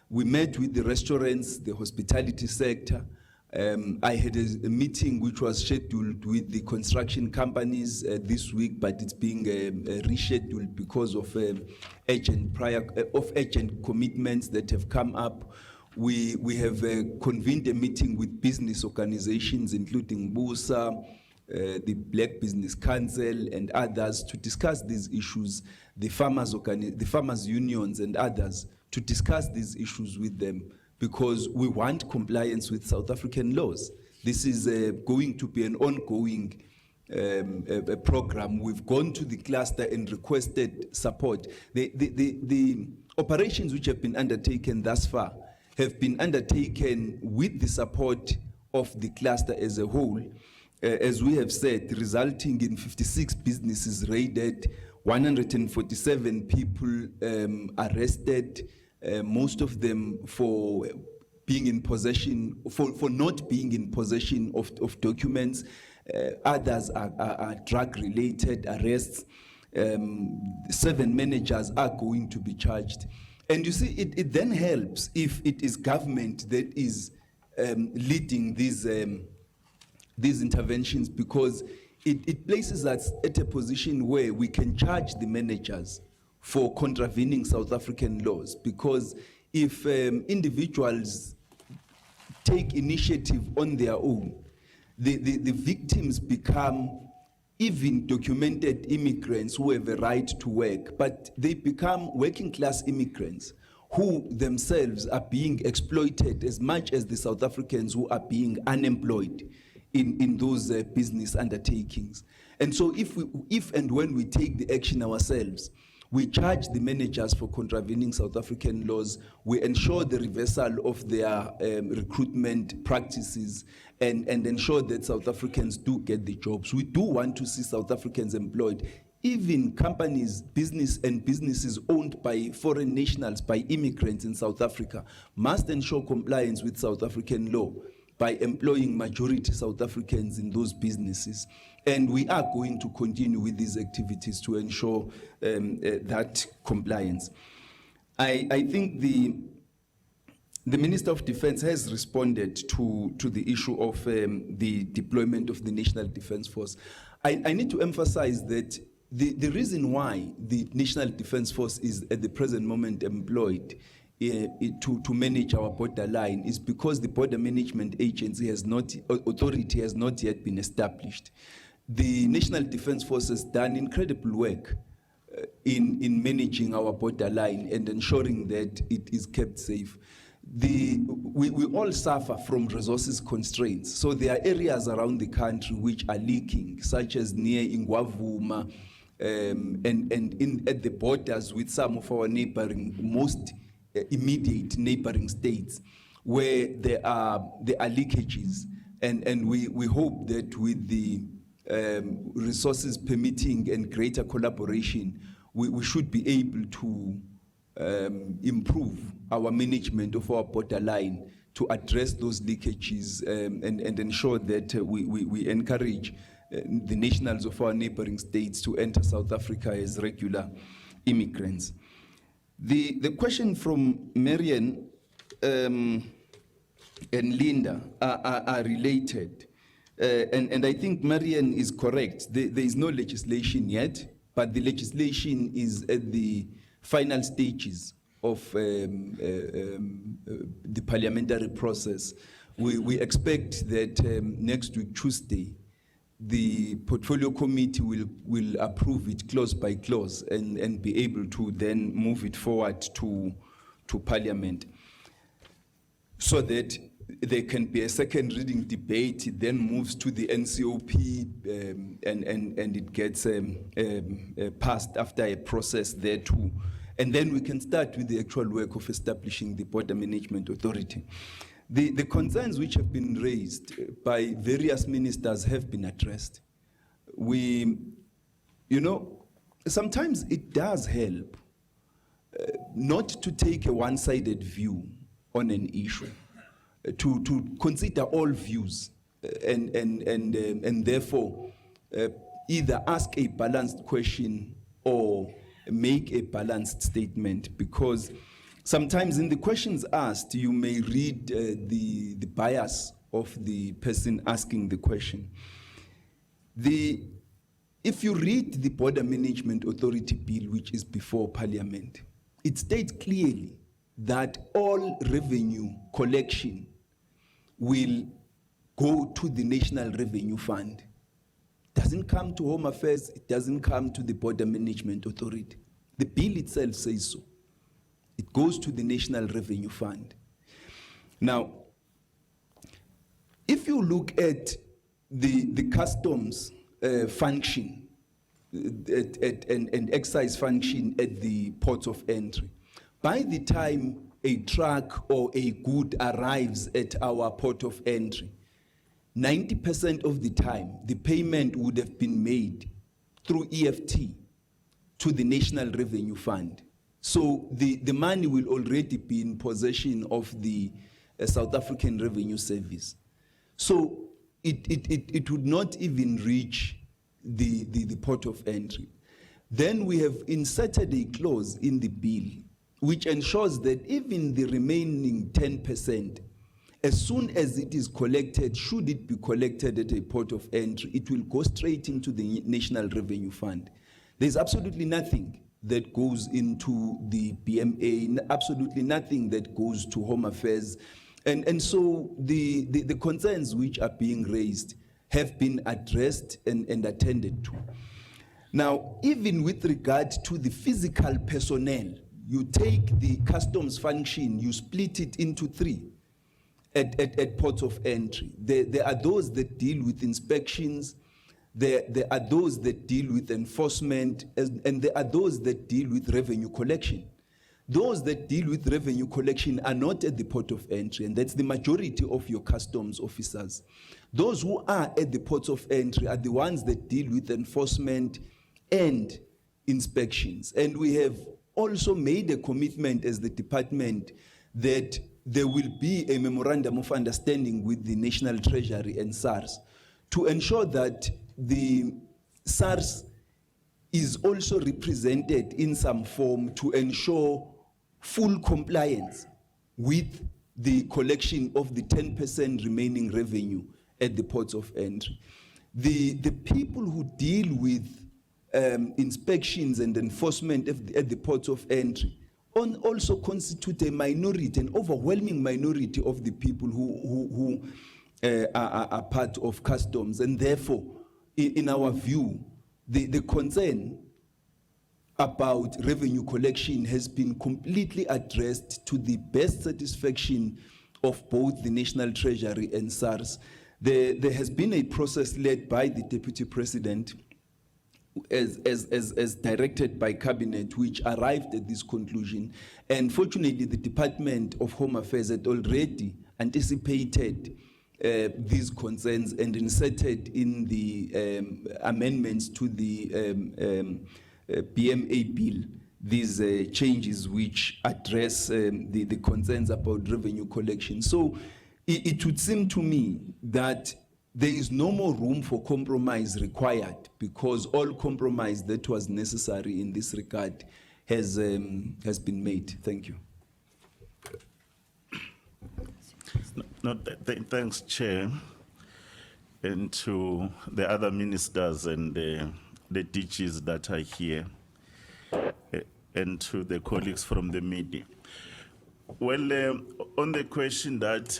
We met with the restaurants, the hospitality sector. I had a meeting which was scheduled with the construction companies this week, but it's being rescheduled because of urgent commitments that have come up. We have convened a meeting with business organizations, including BUSA, the Black Business Council, and others to discuss these issues, the farmers unions and others, to discuss these issues with them, because we want compliance with South African laws. This is going to be an ongoing program. We've gone to the cluster and requested support. The operations which have been undertaken thus far have been undertaken with the support of the cluster as a whole, as we have said, resulting in 56 businesses raided, 147 people arrested, most of them for being in possession, for not being in possession of documents. Others are drug-related arrests. 7 managers are going to be charged. And you see, it then helps if it is government that is leading these interventions, because it places us at a position where we can charge the managers for contravening South African laws. Because if individuals take initiative on their own, the victims become even documented immigrants who have a right to work, but they become working class immigrants who themselves are being exploited as much as the South Africans who are being unemployed in those business undertakings. And so if and when we take the action ourselves, we charge the managers for contravening South African laws, we ensure the reversal of their recruitment practices, and ensure that South Africans do get the jobs. We do want to see South Africans employed. Even companies, businesses owned by foreign nationals, by immigrants in South Africa, must ensure compliance with South African law by employing majority South Africans in those businesses. And we are going to continue with these activities to ensure that compliance. I think the Minister of Defense has responded to the issue of the deployment of the National Defense Force. I need to emphasize that the reason why the National Defense Force is at the present moment employed to manage our borderline is because the border management agency authority has not yet been established. The National Defence Force has done incredible work in managing our borderline and ensuring that it is kept safe. We all suffer from resources constraints. So there are areas around the country which are leaking, such as near Ingwavuma and at the borders with some of our most immediate neighboring states, where there are leakages. And we hope that with the resources permitting and greater collaboration, we should be able to improve our management of our borderline to address those leakages and ensure that we encourage the nationals of our neighboring states to enter South Africa as regular immigrants. The question from Marian and Linda are related. And I think Marian is correct. There is no legislation yet, but the legislation is at the final stages of the parliamentary process. We expect that next week, Tuesday, the portfolio committee will approve it clause by clause and be able to then move it forward to parliament, so that there can be a second reading debate. It then moves to the NCOP and it gets passed after a process there too. And then we can start with the actual work of establishing the Border Management Authority. The concerns which have been raised by various ministers have been addressed. Sometimes it does help not to take a one-sided view on an issue, to consider all views and therefore either ask a balanced question or make a balanced statement, because sometimes in the questions asked, you may read the bias of the person asking the question. If you read the Border Management Authority Bill, which is before Parliament, it states clearly that all revenue collection will go to the National Revenue Fund. It doesn't come to Home Affairs, it doesn't come to the Border Management Authority. The bill itself says so. It goes to the National Revenue Fund. Now, if you look at the customs function and excise function at the ports of entry, by the time a truck or a good arrives at our port of entry, 90% of the time, the payment would have been made through EFT to the National Revenue Fund. So the money will already be in possession of the South African Revenue Service. So it would not even reach the port of entry. Then we have inserted a clause in the bill which ensures that even the remaining 10%, as soon as it is collected, should it be collected at a port of entry, it will go straight into the National Revenue Fund. There's absolutely nothing that goes into the BMA, absolutely nothing that goes to Home Affairs. And so the concerns which are being raised have been addressed and attended to. Now, even with regard to the physical personnel, you take the customs function, you split it into three at ports of entry. There are those that deal with inspections, there are those that deal with enforcement, and there are those that deal with revenue collection. Those that deal with revenue collection are not at the port of entry, and that's the majority of your customs officers. Those who are at the ports of entry are the ones that deal with enforcement and inspections. And we have also made a commitment as the department that there will be a memorandum of understanding with the National Treasury and SARS to ensure that the SARS is also represented in some form to ensure full compliance with the collection of the 10% remaining revenue at the ports of entry. The people who deal with inspections and enforcement at the ports of entry also constitute a minority, an overwhelming minority of the people who are part of customs. And therefore, in our view, the concern about revenue collection has been completely addressed to the best satisfaction of both the National Treasury and SARS. There has been a process led by the Deputy President as directed by Cabinet, which arrived at this conclusion. And fortunately, the Department of Home Affairs had already anticipated these concerns and inserted in the amendments to the BMA bill these changes which address the concerns about revenue collection. So it would seem to me that there is no more room for compromise required, because all compromise that was necessary in this regard has been made. Thank you. Thanks, Chair, and to the other ministers and the DGs that are here, and to the colleagues from the media. Well, on the question that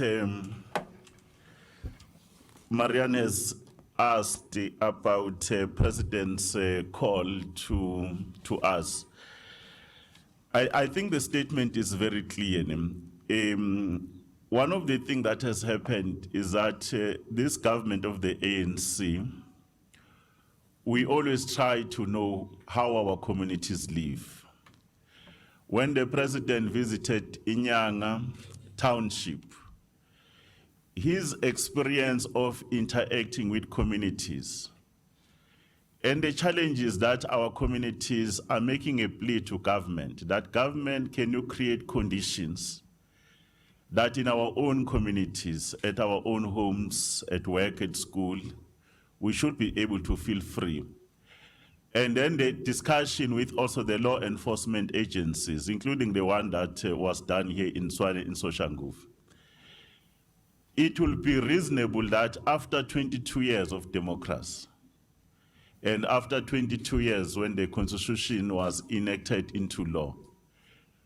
Marianne has asked about President's call to us, I think the statement is very clear. One of the things that has happened is that this government of the ANC, we always try to know how our communities live. When the President visited Inyanga Township, his experience of interacting with communities and the challenges that our communities are making a plea to government, that government, can you create conditions that in our own communities, at our own homes, at work, at school, we should be able to feel free. And then the discussion with also the law enforcement agencies, including the one that was done here in Swane, in Soshanguve. It will be reasonable that after 22 years of democracy, and after 22 years when the Constitution was enacted into law,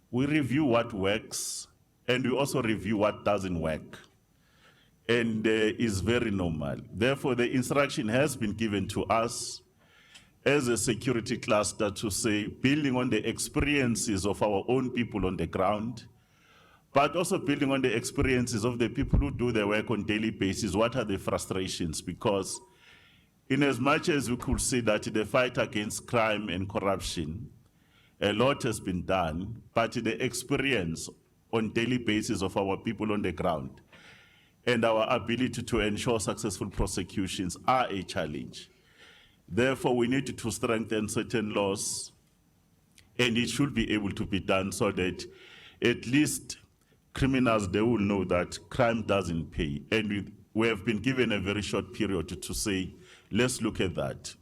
we review what works, and we also review what doesn't work, and is very normal. Therefore, the instruction has been given to us as a security cluster to say, building on the experiences of our own people on the ground, but also building on the experiences of the people who do their work on a daily basis, what are the frustrations? Because in as much as we could see that the fight against crime and corruption, a lot has been done, but the experience on a daily basis of our people on the ground and our ability to ensure successful prosecutions are a challenge. Therefore, we need to strengthen certain laws, and it should be able to be done so that at least criminals, they will know that crime doesn't pay. And we have been given a very short period to say, let's look at that.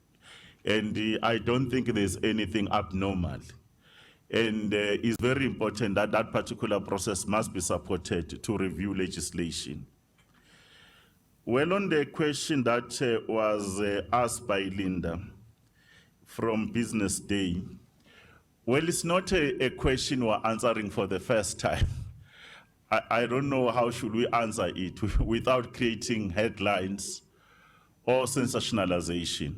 And I don't think there's anything abnormal. And it's very important that that particular process must be supported to review legislation. Well, on the question that was asked by Linda from Business Day, well, it's not a question we're answering for the first time. I don't know how should we answer it without creating headlines or sensationalization.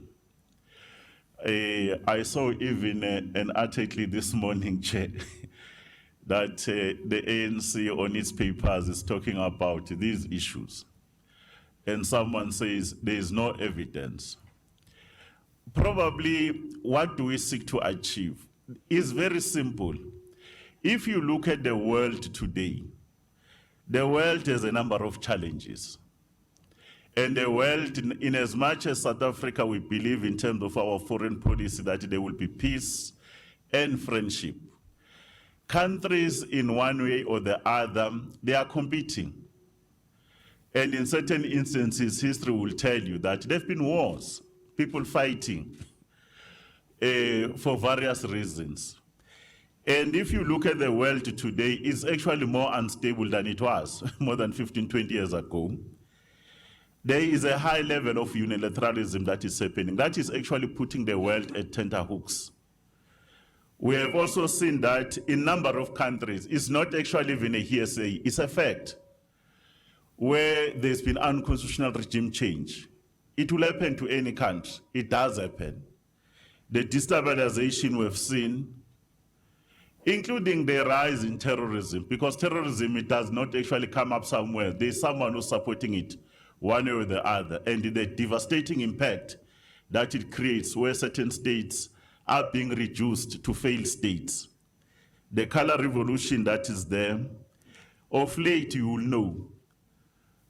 I saw even an article this morning, Chair, that the ANC on its papers is talking about these issues. And someone says there is no evidence. Probably what do we seek to achieve? It's very simple. If you look at the world today, the world has a number of challenges. And the world, in as much as South Africa, we believe in terms of our foreign policy that there will be peace and friendship. Countries, in one way or the other, they are competing. And in certain instances, history will tell you that there have been wars, people fighting for various reasons. And if you look at the world today, it's actually more unstable than it was more than 15, 20 years ago. There is a high level of unilateralism that is happening. That is actually putting the world at tenterhooks. We have also seen that in a number of countries, it's not actually even a hearsay, it's a fact, where there's been unconstitutional regime change. It will happen to any country. It does happen. The destabilization we've seen, including the rise in terrorism, because terrorism, it does not actually come up somewhere. There's someone who's supporting it one way or the other, and the devastating impact that it creates where certain states are being reduced to failed states. The color revolution that is there, of late you will know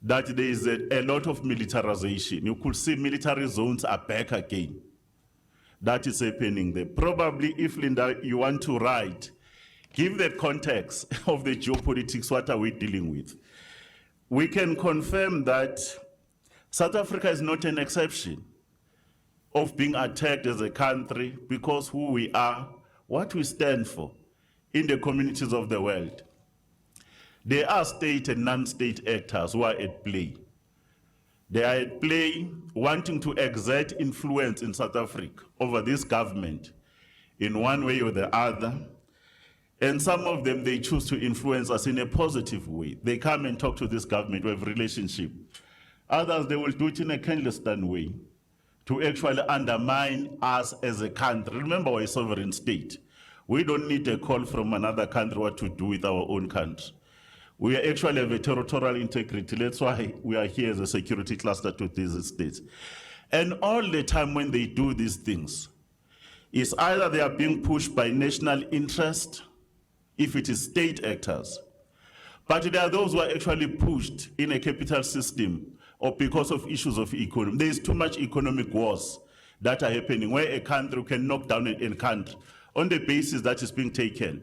that there is a lot of militarization. You could see military zones are back again. That is happening there. Probably if, Linda, you want to write, give the context of the geopolitics, what are we dealing with? We can confirm that South Africa is not an exception of being attacked as a country because who we are, what we stand for in the communities of the world. There are state and non-state actors who are at play. They are at play wanting to exert influence in South Africa over this government in one way or the other. And some of them, they choose to influence us in a positive way. They come and talk to this government, we have a relationship. Others, they will do it in a clandestine way to actually undermine us as a country. Remember, we're a sovereign state. We don't need a call from another country what to do with our own country. We actually have a territorial integrity. That's why we are here as a security cluster to these states. And all the time when they do these things, it's either they are being pushed by national interest, if it is state actors, but there are those who are actually pushed in a capital system or because of issues of economy. There is too much economic wars that are happening where a country can knock down a country on the basis that is being taken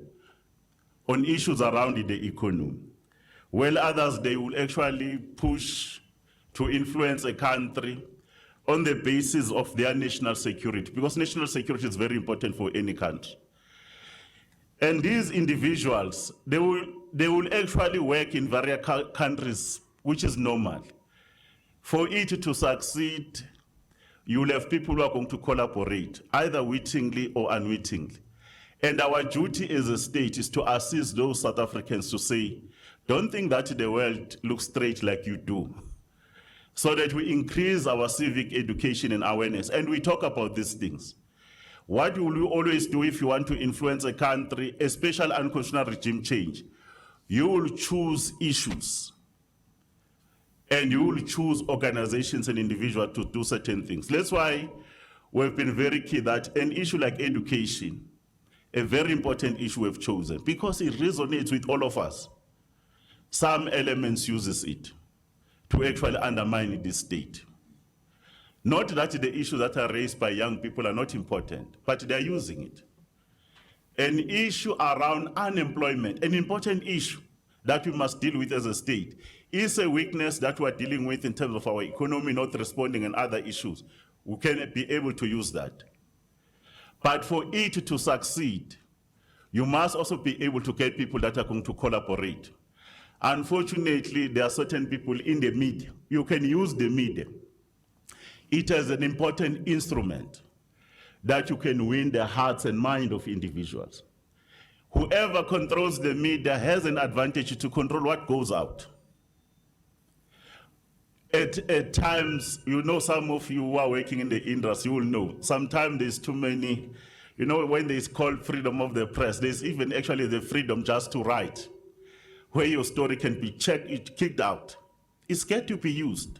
on issues around the economy. While others, they will actually push to influence a country on the basis of their national security, because national security is very important for any country. And these individuals, they will actually work in various countries, which is normal. For it to succeed, you will have people who are going to collaborate, either wittingly or unwittingly. And our duty as a state is to assist those South Africans to say, don't think that the world looks straight like you do, so that we increase our civic education and awareness. And we talk about these things. What will you always do if you want to influence a country, especially unconstitutional regime change? You will choose issues, and you will choose organizations and individuals to do certain things. That's why we've been very key that an issue like education, a very important issue we've chosen, because it resonates with all of us. Some elements uses it to actually undermine this state. Not that the issues that are raised by young people are not important, but they're using it. An issue around unemployment, an important issue that we must deal with as a state, is a weakness that we're dealing with in terms of our economy not responding and other issues. We can be able to use that. But for it to succeed, you must also be able to get people that are going to collaborate. Unfortunately, there are certain people in the media. You can use the media. It is an important instrument that you can win the hearts and mind of individuals. Whoever controls the media has an advantage to control what goes out. At times, you know, some of you who are working in the industry, you will know, sometimes there's too many, you know, when there's called freedom of the press, there's even actually the freedom just to write, where your story can be checked, kicked out. It's scared to be used.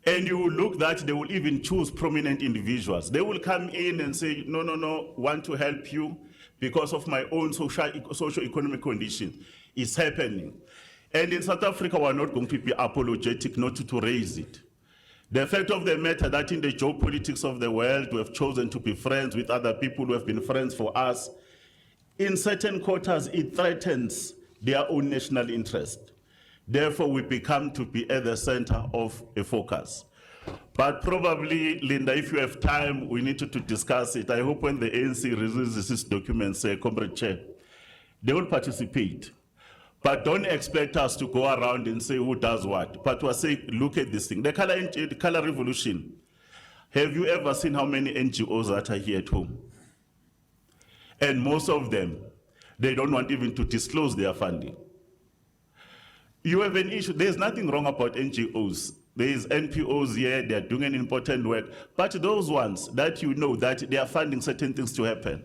And you will look that they will even choose prominent individuals. They will come in and say, no, want to help you because of my own socio-economic conditions. It's happening. And in South Africa, we're not going to be apologetic not to raise it. The fact of the matter that in the geopolitics of the world, we have chosen to be friends with other people who have been friends for us. In certain quarters, it threatens their own national interest. Therefore, we become to be at the center of a focus. But probably, Linda, if you have time, we need to discuss it. I hope when the ANC releases this document, say, Comrade Chair, they will participate. But don't expect us to go around and say who does what. But we'll say, look at this thing. The color revolution. Have you ever seen how many NGOs that are here at home? And most of them, they don't want even to disclose their funding. You have an issue. There's nothing wrong about NGOs. There's NPOs here, they're doing an important work. But those ones that you know that they are funding certain things to happen,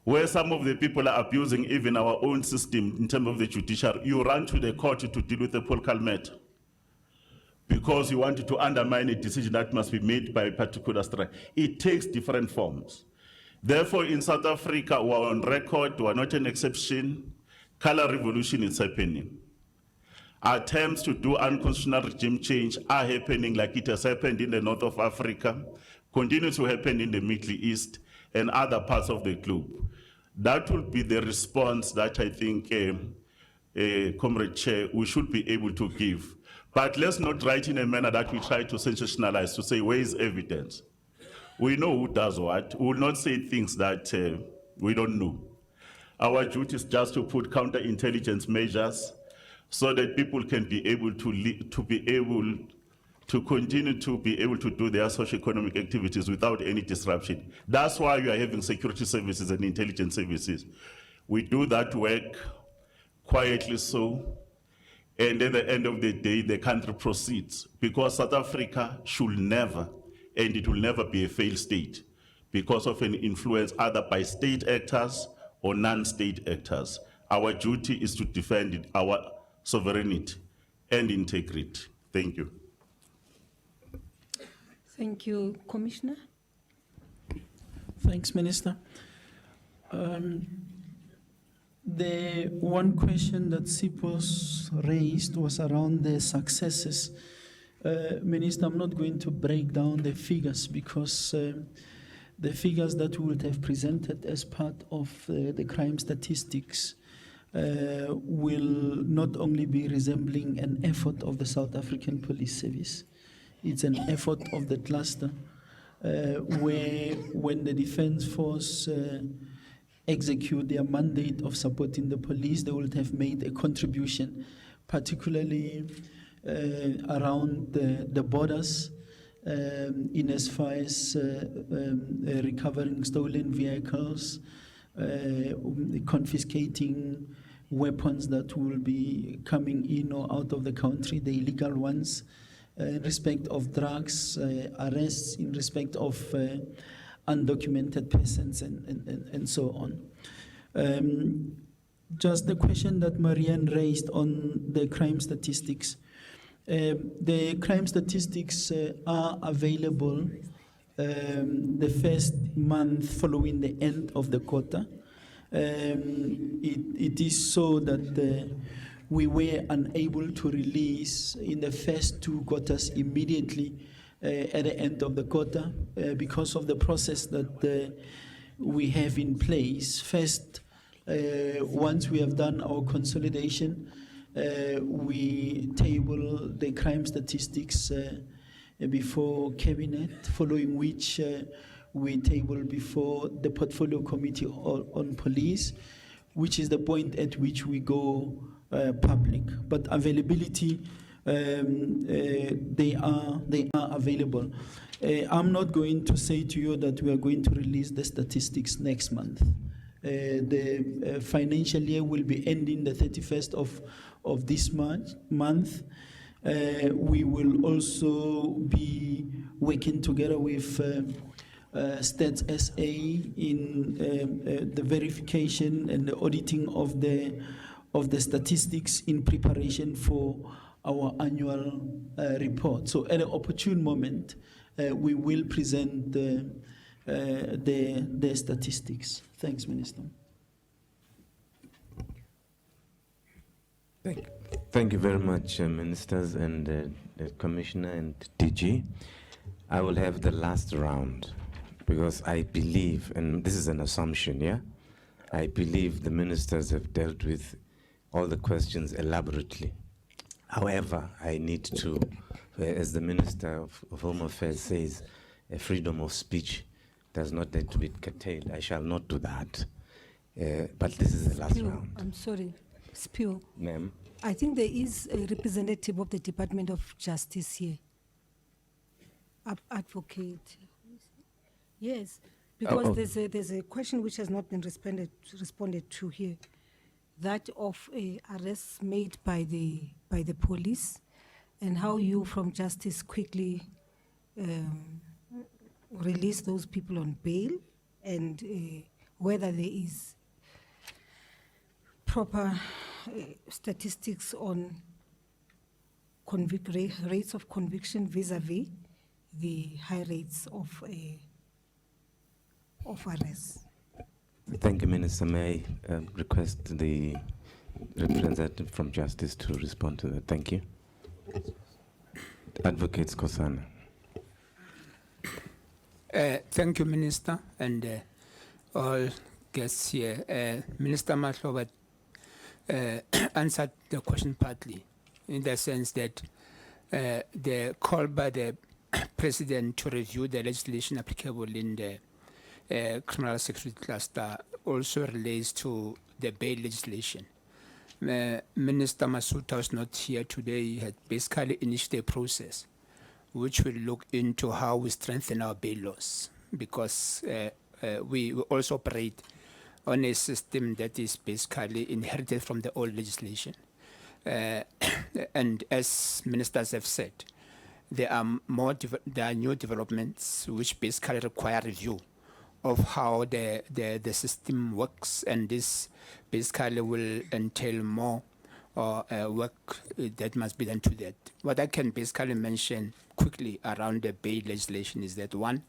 where some of the people are abusing even our own system in terms of the judiciary, you run to the court to deal with the political matter because you wanted to undermine a decision that must be made by a particular strike. It takes different forms. Therefore, in South Africa, we're on record, we're not an exception. Color revolution is happening. Attempts to do unconstitutional regime change are happening like it has happened in the north of Africa, continue to happen in the Middle East and other parts of the globe. That will be the response that I think, Comrade Chair, we should be able to give. But let's not write in a manner that we try to sensationalize, to say, where is evidence? We know who does what. We will not say things that we don't know. Our duty is just to put counterintelligence measures so that people can be able to continue to be able to do their socio-economic activities without any disruption. That's why we are having security services and intelligence services. We do that work quietly so, and at the end of the day, the country proceeds, because South Africa should never, and it will never be a failed state because of an influence either by state actors or non-state actors. Our duty is to defend our sovereignty and integrity. Thank you. Thank you, Commissioner. Thanks, Minister. The one question that CPOS raised was around the successes. Minister, I'm not going to break down the figures because the figures that we would have presented as part of the crime statistics will not only be resembling an effort of the South African Police Service. It's an effort of the cluster where when the Defence Force execute their mandate of supporting the police, they would have made a contribution, particularly around the borders, in as far as recovering stolen vehicles, confiscating weapons that will be coming in or out of the country, the illegal ones, in respect of drugs, arrests, in respect of undocumented persons, and so on. Just the question that Marianne raised on the crime statistics. The crime statistics are available the first month following the end of the quarter. It is so that we were unable to release in the first 2 quarters immediately at the end of the quarter because of the process that we have in place. First, once we have done our consolidation, we table the crime statistics before Cabinet, following which we table before the Portfolio Committee on Police, which is the point at which we go public. But availability, they are available. I'm not going to say to you that we are going to release the statistics next month. The financial year will be ending the 31st of this month. We will also be working together with Stats SA in the verification and the auditing of the statistics in preparation for our annual report. So at an opportune moment, we will present the statistics. Thanks, Minister. Thank you very much, Ministers and the Commissioner and DG. I will have the last round because I believe, and this is an assumption, yeah? I believe the ministers have dealt with all the questions elaborately. However, I need to, as the Minister of Home Affairs says, a freedom of speech does not need to be curtailed. I shall not do that. But this is the last round. I'm sorry, Spio. Ma'am? I think there is a representative of the Department of Justice here. Advocate. Yes. Because Oh, oh. there's a question which has not been responded to here, that of arrests made by the police, and how you from Justice quickly release those people on bail, and whether there is proper statistics on rates of conviction vis-a-vis the high rates of arrests. Thank you, Minister. May I request the representative from Justice to respond to that? Thank you. Advocate Skosana. Thank you, Minister, and all guests here. Minister Mahloba answered the question partly, in the sense that the call by the President to review the legislation applicable in the criminal security cluster also relates to the bail legislation. Minister Masuta was not here today. He had basically initiated a process which will look into how we strengthen our bail laws, because we also operate on a system that is basically inherited from the old legislation. And as ministers have said, there are new developments which basically require review of how the system works, and this basically will entail more work that must be done to that. What I can basically mention quickly around the bail legislation is that, one,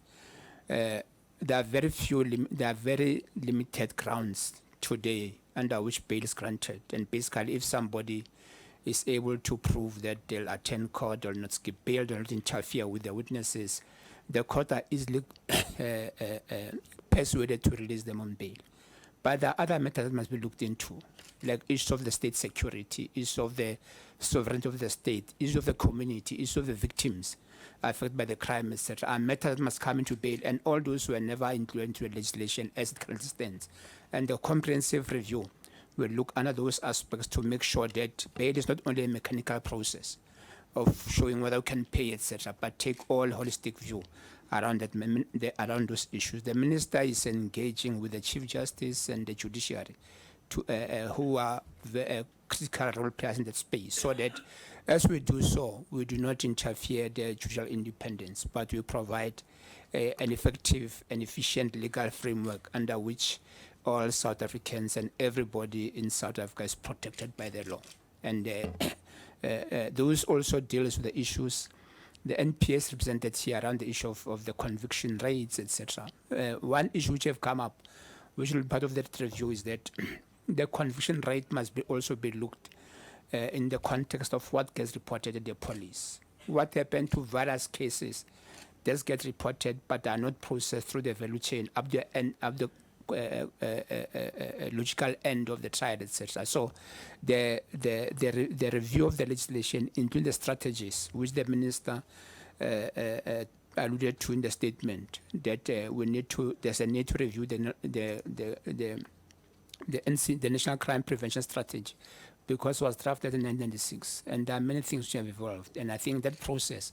there are very limited grounds today under which bail is granted, and basically if somebody is able to prove that they'll attend court, they'll not skip bail, they'll not interfere with the witnesses, the court are easily persuaded to release them on bail. But there are other matters that must be looked into, like issues of the state security, issues of the sovereignty of the state, issues of the community, issues of the victims affected by the crime, etc. Are matters that must come into bail, and all those were never included into the legislation as it currently stands. And the comprehensive review will look under those aspects to make sure that bail is not only a mechanical process of showing whether we can pay, etc., but take all holistic view around that, around those issues. The minister is engaging with the Chief Justice and the judiciary, who are critical role players in that space, so that as we do so, we do not interfere the judicial independence, but we provide an effective and efficient legal framework under which all South Africans and everybody in South Africa is protected by the law. And those also deals with the issues the NPS represented here around the issue of the conviction rates, etc. One issue which have come up, which will be part of that review, is that the conviction rate must also be looked in the context of what gets reported to the police. What happened to various cases that get reported but are not processed through the value chain up the logical end of the trial, etc. So the review of the legislation, including the strategies which the minister alluded to in the statement, that there's a need to review the National Crime Prevention Strategy, because it was drafted in 1996, and there are many things which have evolved, and I think that process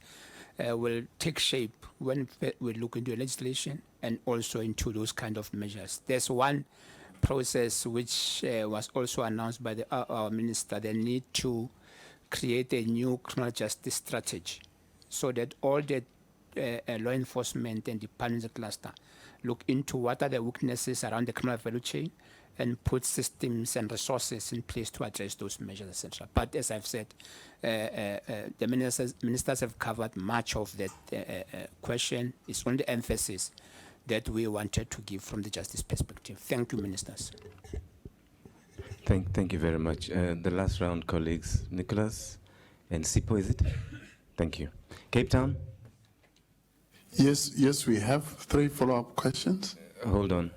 will take shape when we look into legislation and also into those kind of measures. There's one process which was also announced by our minister, the need to create a new criminal justice strategy, so that all the law enforcement and departments of the cluster look into what are the weaknesses around the criminal value chain and put systems and resources in place to address those measures, etc. But as I've said, the ministers have covered much of that question. It's only emphasis that we wanted to give from the justice perspective. Thank you, ministers. Thank you very much. The last round, colleagues, Nicholas and Sipo, is it? Thank you. Cape Town? Yes, we have 3 follow-up questions. Hold on.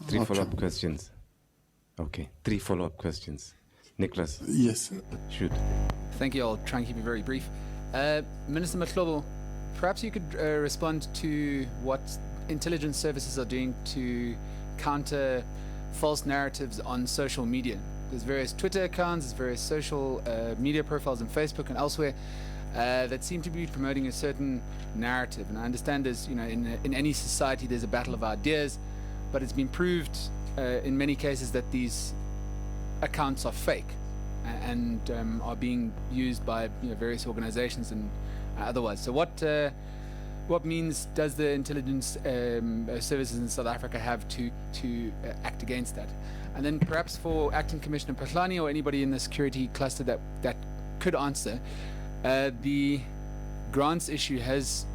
3 Okay. follow-up questions. Okay, 3 follow-up questions. Nicholas? Yes. Shoot. Thank you. I'll try and keep it very brief. Minister Mahlobo, perhaps you could respond to what intelligence services are doing to counter false narratives on social media. There's various Twitter accounts, there's various social media profiles on Facebook and elsewhere, that seem to be promoting a certain narrative. And I understand there's, in any society there's a battle of ideas, but it's been proved in many cases that these accounts are fake and are being used by various organizations and otherwise. So what means does the intelligence services in South Africa have to act against that? And then perhaps for Acting Commissioner Patlani or anybody in the security cluster that could answer, the grants issue there's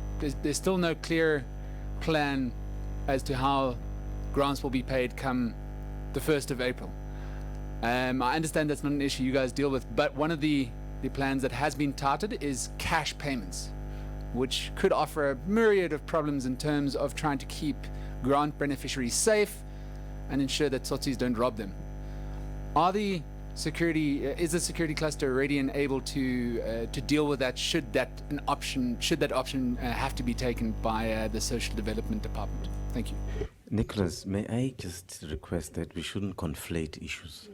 still no clear plan as to how grants will be paid come the 1st of April. I understand that's not an issue you guys deal with, but one of the plans that has been touted is cash payments, which could offer a myriad of problems in terms of trying to keep grant beneficiaries safe and ensure that tsotsis don't rob them. Is the security cluster ready and able to deal with that? Should that option have to be taken by the Social Development Department? Thank you. Nicholas, may I just request that we shouldn't conflate issues?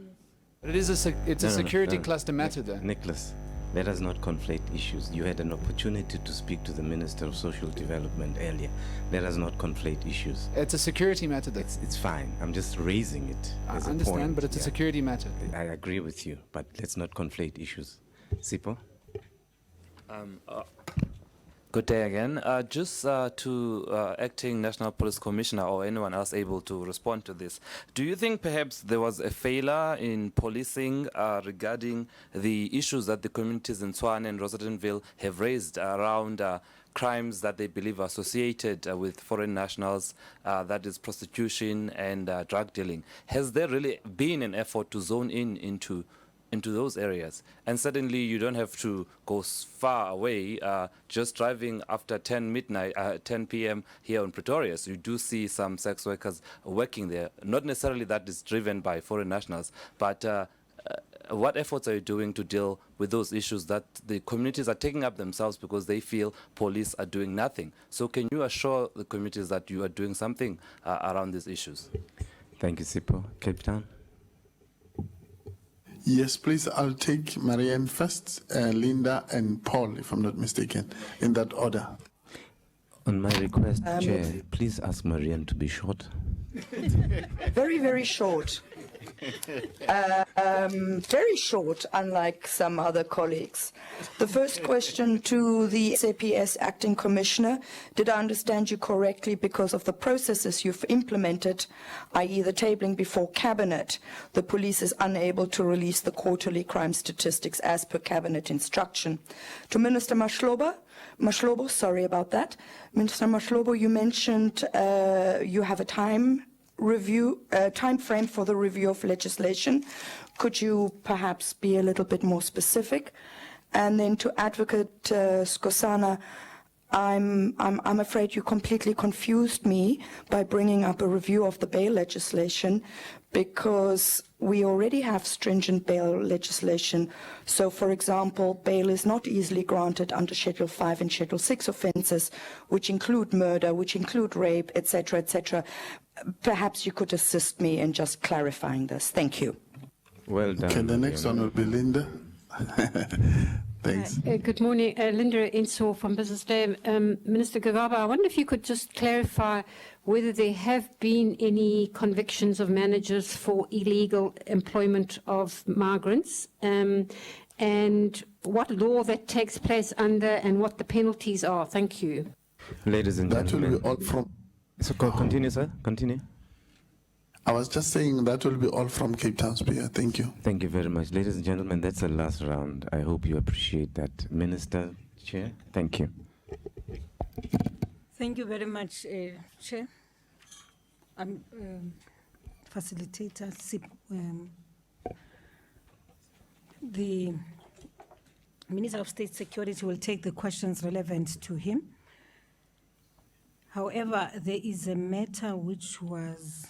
But it is a security cluster matter, though. Nicholas, let us not conflate issues. You had an opportunity to speak to the Minister of Social Development earlier. Let us not conflate issues. It's a security matter, though. It's fine. I'm just raising it as I a understand, point. but it's a security matter. I agree with you, but let's not conflate issues. Sipo? Good day again. Just to Acting National Police Commissioner or anyone else able to respond to this, do you think perhaps there was a failure in policing regarding the issues that the communities in Tshwane and Rosettenville have raised around crimes that they believe are associated with foreign nationals, that is prostitution and drug dealing? Has there really been an effort to zone into those areas? And certainly you don't have to go far away. Just driving after 10 p.m. here in Pretoria, so you do see some sex workers working there. Not necessarily that is driven by foreign nationals, but what efforts are you doing to deal with those issues that the communities are taking up themselves because they feel police are doing nothing? So can you assure the communities that you are doing something around these issues? Thank you, Sipo. Cape Town? Yes, please. I'll take Marianne first, Linda and Paul, if I'm not mistaken, in that order. On my request, Chair, please ask Marianne to be short. Very, very short. Very short, unlike some other colleagues. The first question to the JCPS Acting Commissioner: did I understand you correctly, because of the processes you've implemented, i.e. the tabling before Cabinet, the police is unable to release the quarterly crime statistics as per Cabinet instruction? To Minister Mashlobo, sorry about that. Minister Mashlobo, you mentioned you have a time frame for the review of legislation. Could you perhaps be a little bit more specific? And then to Advocate Skosana, I'm afraid you completely confused me by bringing up a review of the bail legislation, because we already have stringent bail legislation. So, for example, bail is not easily granted under Schedule 5 and Schedule 6 offences, which include murder, which include rape, etc., etc. Perhaps you could assist me in just clarifying this. Thank you. Well done. Okay, the next one will be Linda. Thanks. Good morning. Linda Inso from Business Day. Minister Gagaba, I wonder if you could just clarify whether there have been any convictions of managers for illegal employment of migrants, and what law that takes place under and what the penalties are. Thank you. Ladies and gentlemen. That will be all from... So continue, sir. Continue. I was just saying that will be all from Cape Town Speaker. Thank you. Thank you very much. Ladies and gentlemen, that's the last round. I hope you appreciate that. Minister, Chair, thank you. Thank you very much, Chair. I'm facilitator. The Minister of State Security will take the questions relevant to him. However, there is a matter which was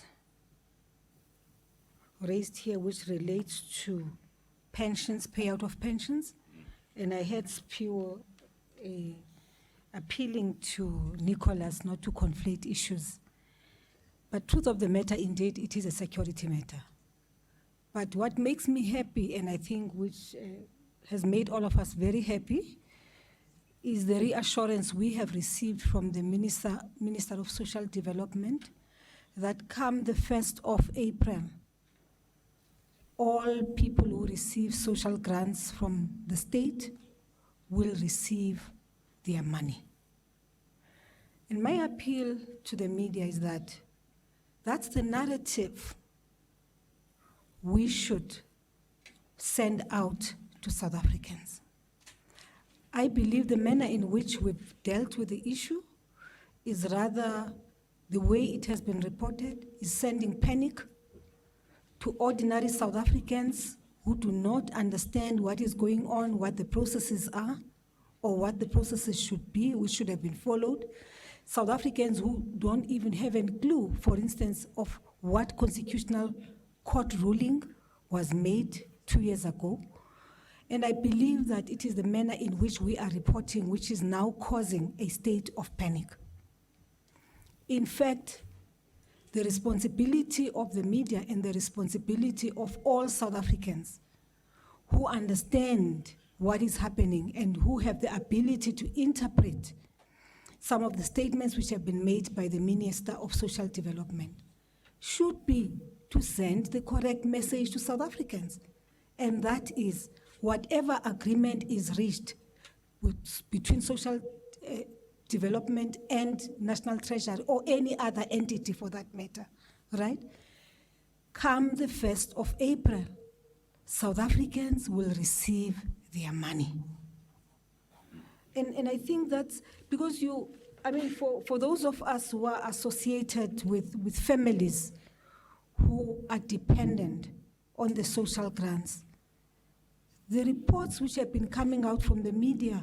raised here which relates to pensions, payout of pensions, and I heard Spio appealing to Nicholas not to conflate issues. But truth of the matter, indeed, it is a security matter. But what makes me happy, and I think which has made all of us very happy, is the reassurance we have received from the Minister of Social Development that come the 1st of April, all people who receive social grants from the state will receive their money. And my appeal to the media is that that's the narrative we should send out to South Africans. I believe the manner in which we've dealt with the issue is rather the way it has been reported is sending panic to ordinary South Africans who do not understand what is going on, what the processes are, or what the processes should be, which should have been followed. South Africans who don't even have a clue, for instance, of what constitutional court ruling was made 2 years ago. And I believe that it is the manner in which we are reporting which is now causing a state of panic. In fact, the responsibility of the media and the responsibility of all South Africans who understand what is happening and who have the ability to interpret some of the statements which have been made by the Minister of Social Development should be to send the correct message to South Africans. And that is, whatever agreement is reached between social development and National Treasury or any other entity for that matter, right? Come the 1st of April, South Africans will receive their money. And I think that's because for those of us who are associated with families who are dependent on the social grants, the reports which have been coming out from the media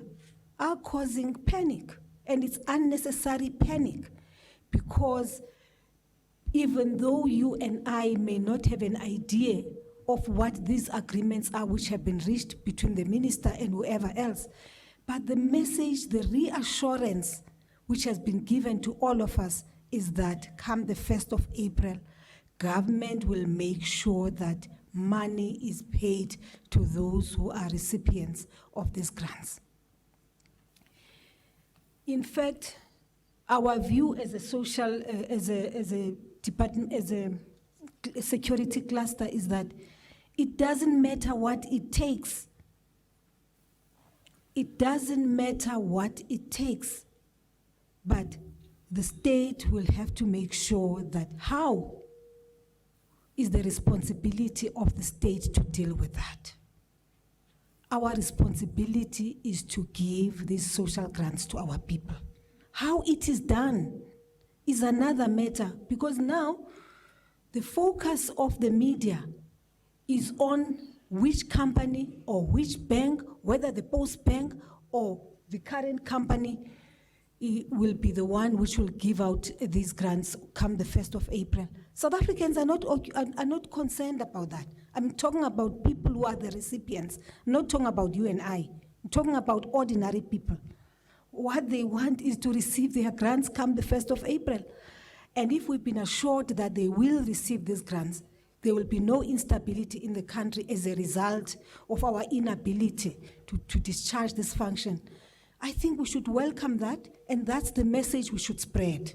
are causing panic, and it's unnecessary panic, because even though you and I may not have an idea of what these agreements are which have been reached between the minister and whoever else, but the message, the reassurance which has been given to all of us is that come the 1st of April, government will make sure that money is paid to those who are recipients of these grants. In fact, our view as a social, as a department, as a security cluster is that it doesn't matter what it takes. It doesn't matter what it takes, but the state will have to make sure that how is the responsibility of the state to deal with that. Our responsibility is to give these social grants to our people. How it is done is another matter, because now the focus of the media is on which company or which bank, whether the Post Bank or the current company will be the one which will give out these grants come the 1st of April. South Africans are not concerned about that. I'm talking about people who are the recipients, not talking about you and I. I'm talking about ordinary people. What they want is to receive their grants come the 1st of April. And if we've been assured that they will receive these grants, there will be no instability in the country as a result of our inability to discharge this function. I think we should welcome that, and that's the message we should spread.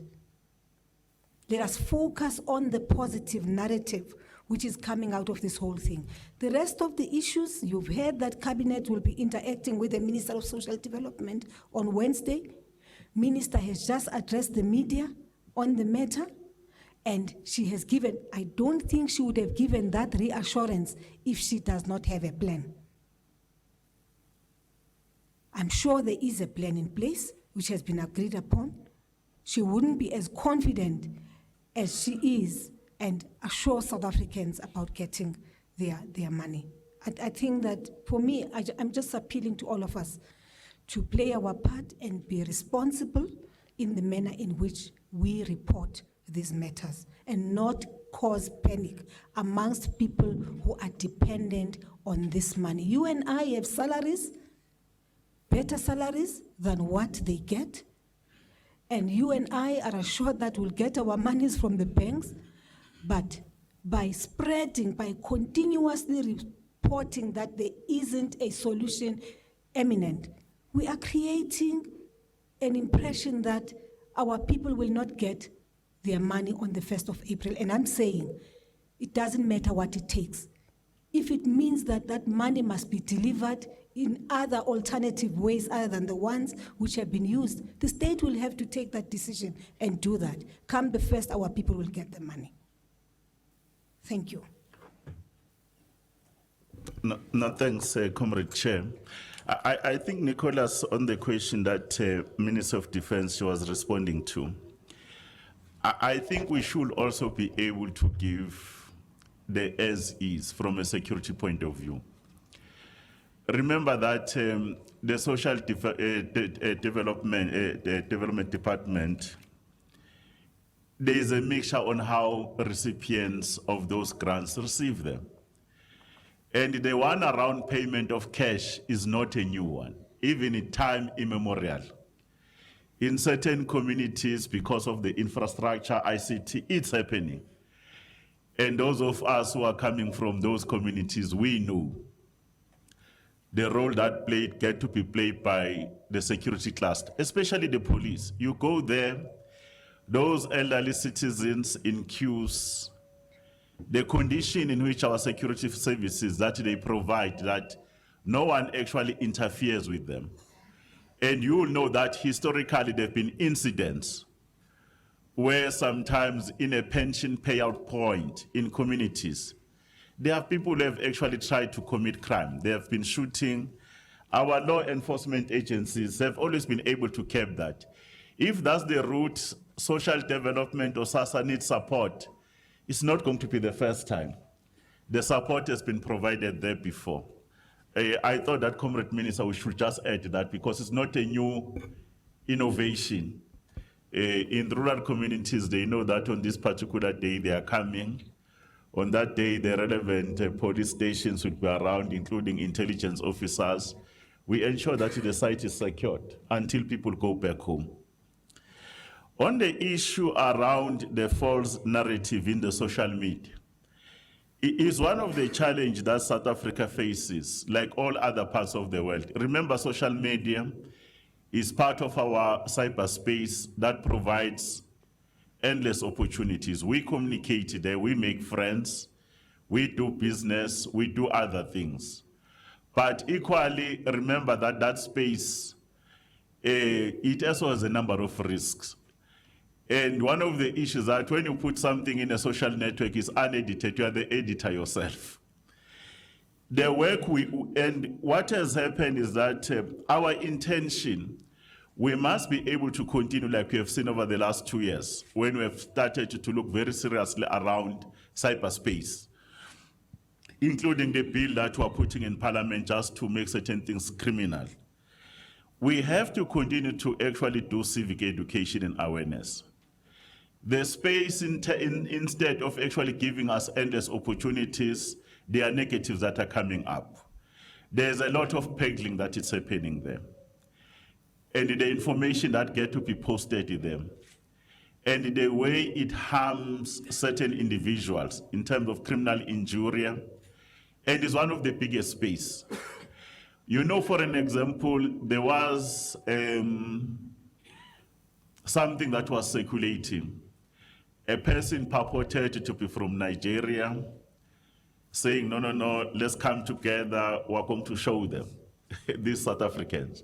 Let us focus on the positive narrative which is coming out of this whole thing. The rest of the issues, you've heard that Cabinet will be interacting with the Minister of Social Development on Wednesday. Minister has just addressed the media on the matter, and she has given, I don't think she would have given that reassurance if she does not have a plan. I'm sure there is a plan in place which has been agreed upon. She wouldn't be as confident as she is and assure South Africans about getting their money. I think that for me, I'm just appealing to all of us to play our part and be responsible in the manner in which we report these matters and not cause panic amongst people who are dependent on this money. You and I have salaries, better salaries than what they get, and you and I are assured that we'll get our monies from the banks, but by spreading, by continuously reporting that there isn't a solution imminent, we are creating an impression that our people will not get their money on the 1st of April. And I'm saying it doesn't matter what it takes. If it means that that money must be delivered in other alternative ways other than the ones which have been used, the state will have to take that decision and do that. Come the 1st, our people will get the money. Thank you. No, thanks, Comrade Chair. I think, Nicholas, on the question that Minister of Defense was responding to, I think we should also be able to give the as-is from a security point of view. Remember that the Social Development Department, there is a mixture on how recipients of those grants receive them. And the one around payment of cash is not a new one, even in time immemorial. In certain communities, because of the infrastructure, ICT, it's happening. And those of us who are coming from those communities, we know the role that get to be played by the security cluster, especially the police. You go there, those elderly citizens in queues, the condition in which our security services that they provide, that no one actually interferes with them. And you will know that historically there have been incidents where sometimes in a pension payout point in communities, there are people who have actually tried to commit crime. They have been shooting. Our law enforcement agencies have always been able to curb that. If that's the route social development or SASSA needs support, it's not going to be the first time. The support has been provided there before. I thought that, Comrade Minister, we should just add that because it's not a new innovation. In rural communities, they know that on this particular day they are coming. On that day, the relevant police stations would be around, including intelligence officers. We ensure that the site is secured until people go back home. On the issue around the false narrative in the social media, it is one of the challenges that South Africa faces, like all other parts of the world. Remember, social media is part of our cyberspace that provides endless opportunities. We communicate there, we make friends, we do business, we do other things. But equally, remember that that space, it also has a number of risks. And one of the issues that when you put something in a social network is unedited, you are the editor yourself. The work and what has happened is that our intention, we must be able to continue like we have seen over the last 2 years, when we have started to look very seriously around cyberspace, including the bill that we are putting in Parliament just to make certain things criminal. We have to continue to actually do civic education and awareness. The space, instead of actually giving us endless opportunities, there are negatives that are coming up. There's a lot of peddling that is happening there. And the information that get to be posted in them, and the way it harms certain individuals in terms of criminal injury, and is one of the biggest space. You know, for an example, there was something that was circulating. A person purported to be from Nigeria, saying, no, let's come together, we're going to show them, these South Africans.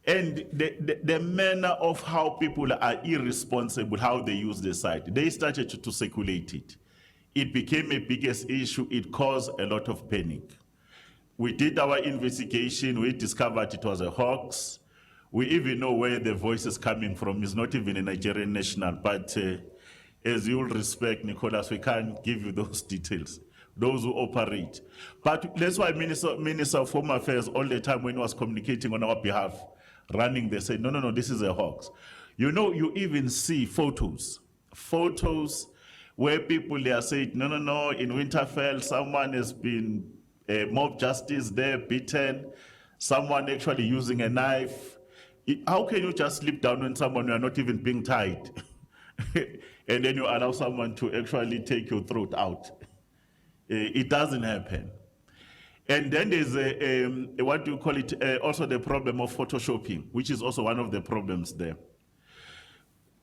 And the manner of how people are irresponsible, how they use the site, they started to circulate it. It became a biggest issue, it caused a lot of panic. We did our investigation, we discovered it was a hoax. We even know where the voice is coming from. It's not even a Nigerian national, but as you'll respect, Nicholas, we can't give you those details, those who operate. But that's why Minister of Home Affairs all the time when he was communicating on our behalf, running, they say, no, this is a hoax. You know, you even see photos where people, they are saying, no, in Winterfell, someone has been mob justice there, beaten, someone actually using a knife. How can you just slip down on someone who are not even being tied? And then you allow someone to actually take your throat out. It doesn't happen. And then there's what do you call it, also the problem of photoshopping, which is also one of the problems there.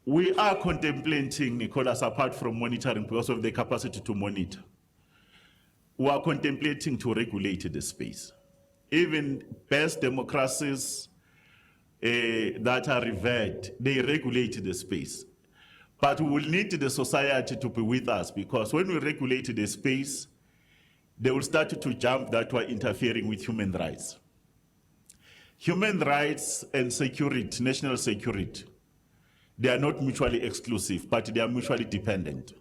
We are contemplating, Nicholas, apart from monitoring, because of the capacity to monitor, we are contemplating to regulate the space. Even best democracies that are revered, they regulate the space. But we will need the society to be with us, because when we regulate the space, they will start to jump that we're interfering with human rights. Human rights and security, national security, they are not mutually exclusive, but they are mutually dependent.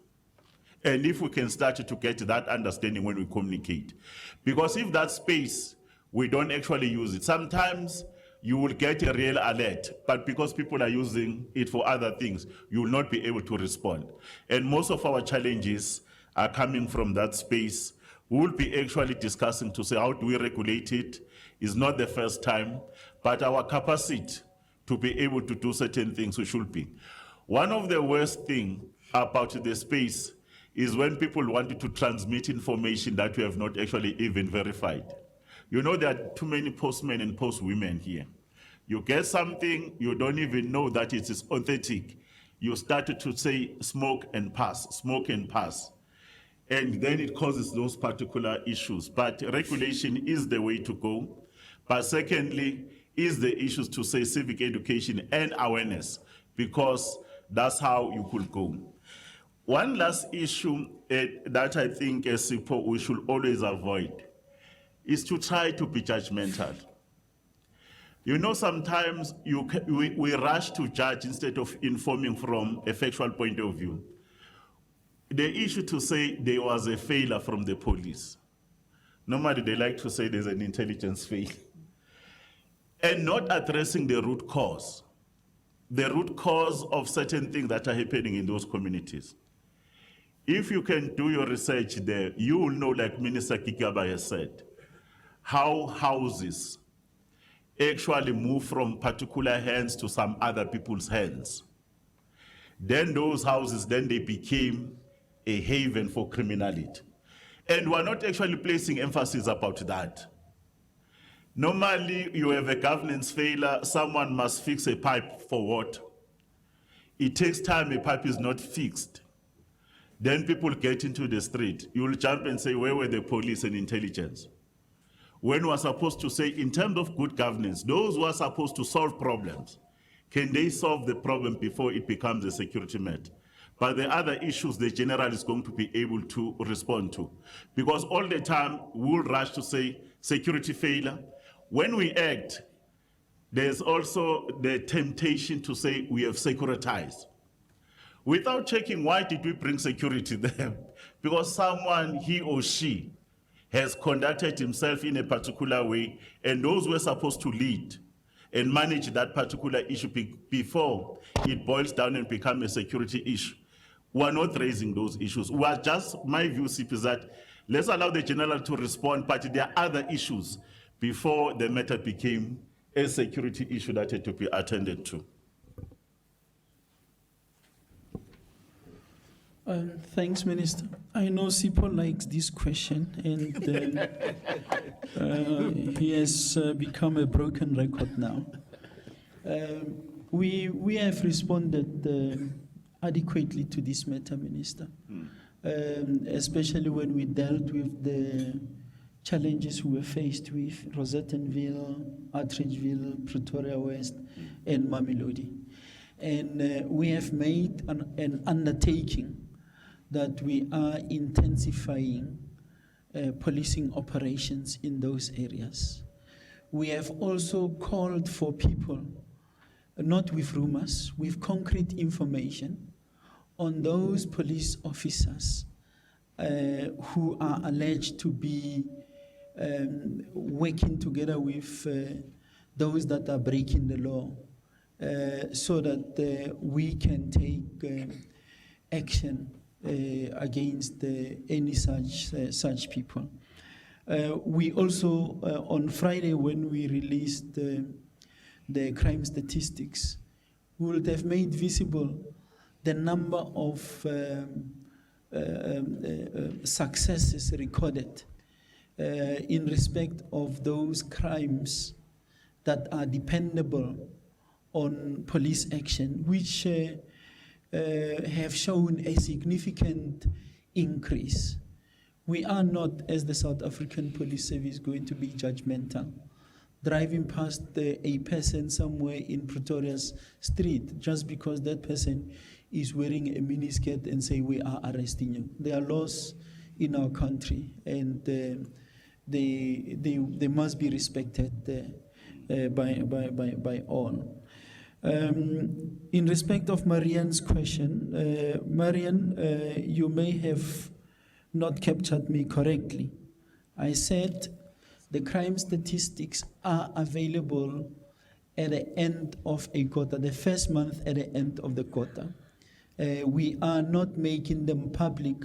And if we can start to get that understanding when we communicate, because if that space, we don't actually use it, sometimes you will get a real alert, but because people are using it for other things, you will not be able to respond. And most of our challenges are coming from that space. We will be actually discussing to say, how do we regulate it? It's not the first time, but our capacity to be able to do certain things we should be. One of the worst things about the space is when people wanted to transmit information that we have not actually even verified. You know, there are too many postmen and postwomen here. You get something, you don't even know that it is authentic. You started to say smoke and pass. And then it causes those particular issues. But regulation is the way to go. But secondly, is the issues to say civic education and awareness, because that's how you could go. One last issue that I think as people we should always avoid is to try to be judgmental. You know, sometimes we rush to judge instead of informing from a factual point of view. The issue to say there was a failure from the police. Normally they like to say there's an intelligence failure. And not addressing the root cause of certain things that are happening in those communities. If you can do your research there, you will know, like Minister Kikaba has said, how houses actually move from particular hands to some other people's hands. Then those houses, then they became a haven for criminality. And we're not actually placing emphasis about that. Normally, you have a governance failure, someone must fix a pipe for water. It takes time, a pipe is not fixed. Then people get into the street. You'll jump and say, where were the police and intelligence? When we're supposed to say, in terms of good governance, those who are supposed to solve problems, can they solve the problem before it becomes a security matter? But the other issues the general is going to be able to respond to. Because all the time, we'll rush to say security failure. When we act, there's also the temptation to say we have securitized. Without checking why did we bring security there? Because someone, he or she, has conducted himself in a particular way, and those who are supposed to lead and manage that particular issue before it boils down and becomes a security issue. We are not raising those issues. We are just, my view, is that let's allow the general to respond, but there are other issues before the matter became a security issue that had to be attended to. Thanks, Minister. I know Sipho likes this question, and he has become a broken record now. We have responded adequately to this matter, Minister, especially when we dealt with the challenges we were faced with, Rosettenville, Attridgeville, Pretoria West, and Mamelodi. And we have made an undertaking that we are intensifying policing operations in those areas. We have also called for people, not with rumors, with concrete information on those police officers who are alleged to be working together with those that are breaking the law, so that we can take action against any such people. We also, on Friday, when we released the crime statistics, we would have made visible the number of successes recorded in respect of those crimes that are dependable on police action, which have shown a significant increase. We are not, as the South African Police Service, going to be judgmental. Driving past a person somewhere in Pretoria's street just because that person is wearing a miniskirt and say, we are arresting you. There are laws in our country, and they must be respected by all. In respect of Marianne's question, Marianne, you may have not captured me correctly. I said the crime statistics are available at the end of a quarter, the first month at the end of the quarter. We are not making them public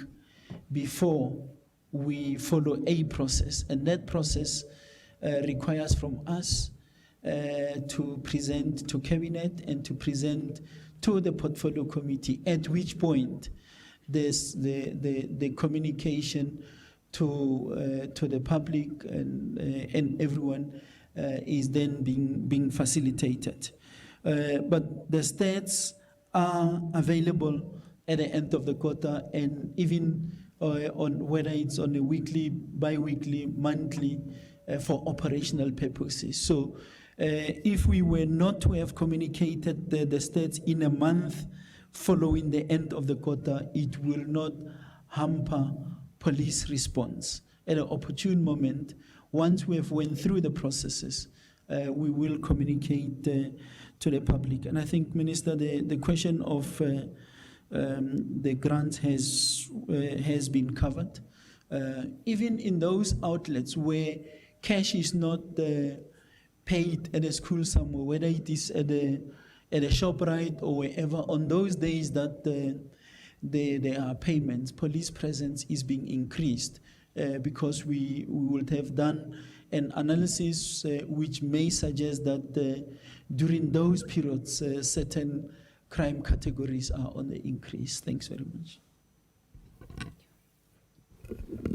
before we follow a process, and that process requires from us to present to Cabinet and to present to the Portfolio Committee, at which point the communication to the public and everyone is then being facilitated. But the stats are available at the end of the quarter, and even on whether it's on a weekly, bi-weekly, monthly, for operational purposes. So if we were not to have communicated the stats in a month following the end of the quarter, it will not hamper police response. At an opportune moment, once we have went through the processes, we will communicate to the public. And I think, Minister, the question of the grants has been covered. Even in those outlets where cash is not paid at a school somewhere, whether it is at a ShopRite or wherever, on those days that there are payments, police presence is being increased because we would have done an analysis which may suggest that during those periods, certain crime categories are on the increase. Thanks very much.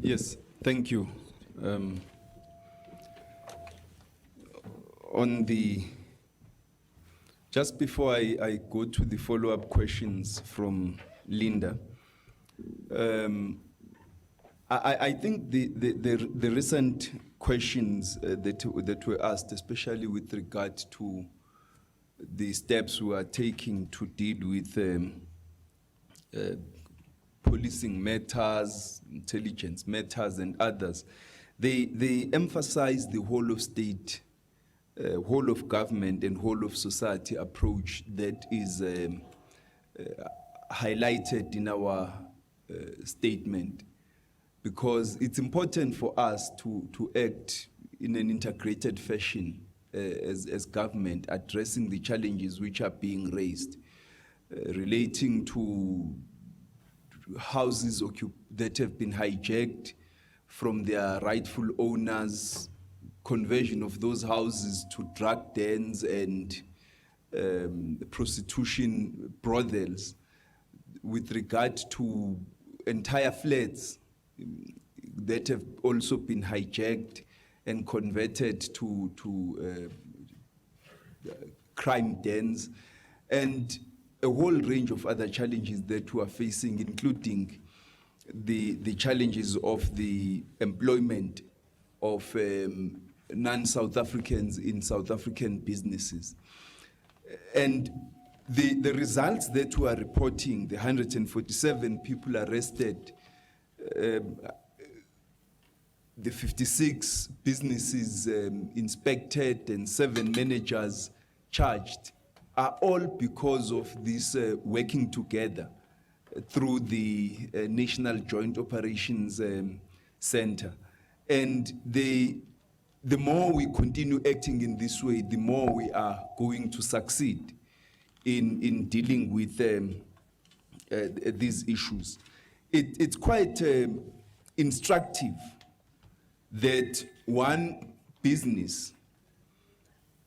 Yes, thank you. Just before I go to the follow-up questions from Linda, I think the recent questions that were asked, especially with regard to the steps we are taking to deal with policing matters, intelligence matters, and others, they emphasize the whole of state, whole of government, and whole of society approach that is highlighted in our statement, because it's important for us to act in an integrated fashion as government, addressing the challenges which are being raised relating to houses that have been hijacked from their rightful owners, conversion of those houses to drug dens and prostitution brothels, with regard to entire flats that have also been hijacked and converted to crime dens, and a whole range of other challenges that we are facing, including the challenges of the employment of non-South Africans in South African businesses. And the results that we are reporting, the 147 people arrested, the 56 businesses inspected, and 7 managers charged, are all because of this working together through the National Joint Operations Center. And the more we continue acting in this way, the more we are going to succeed in dealing with these issues. It's quite instructive that one business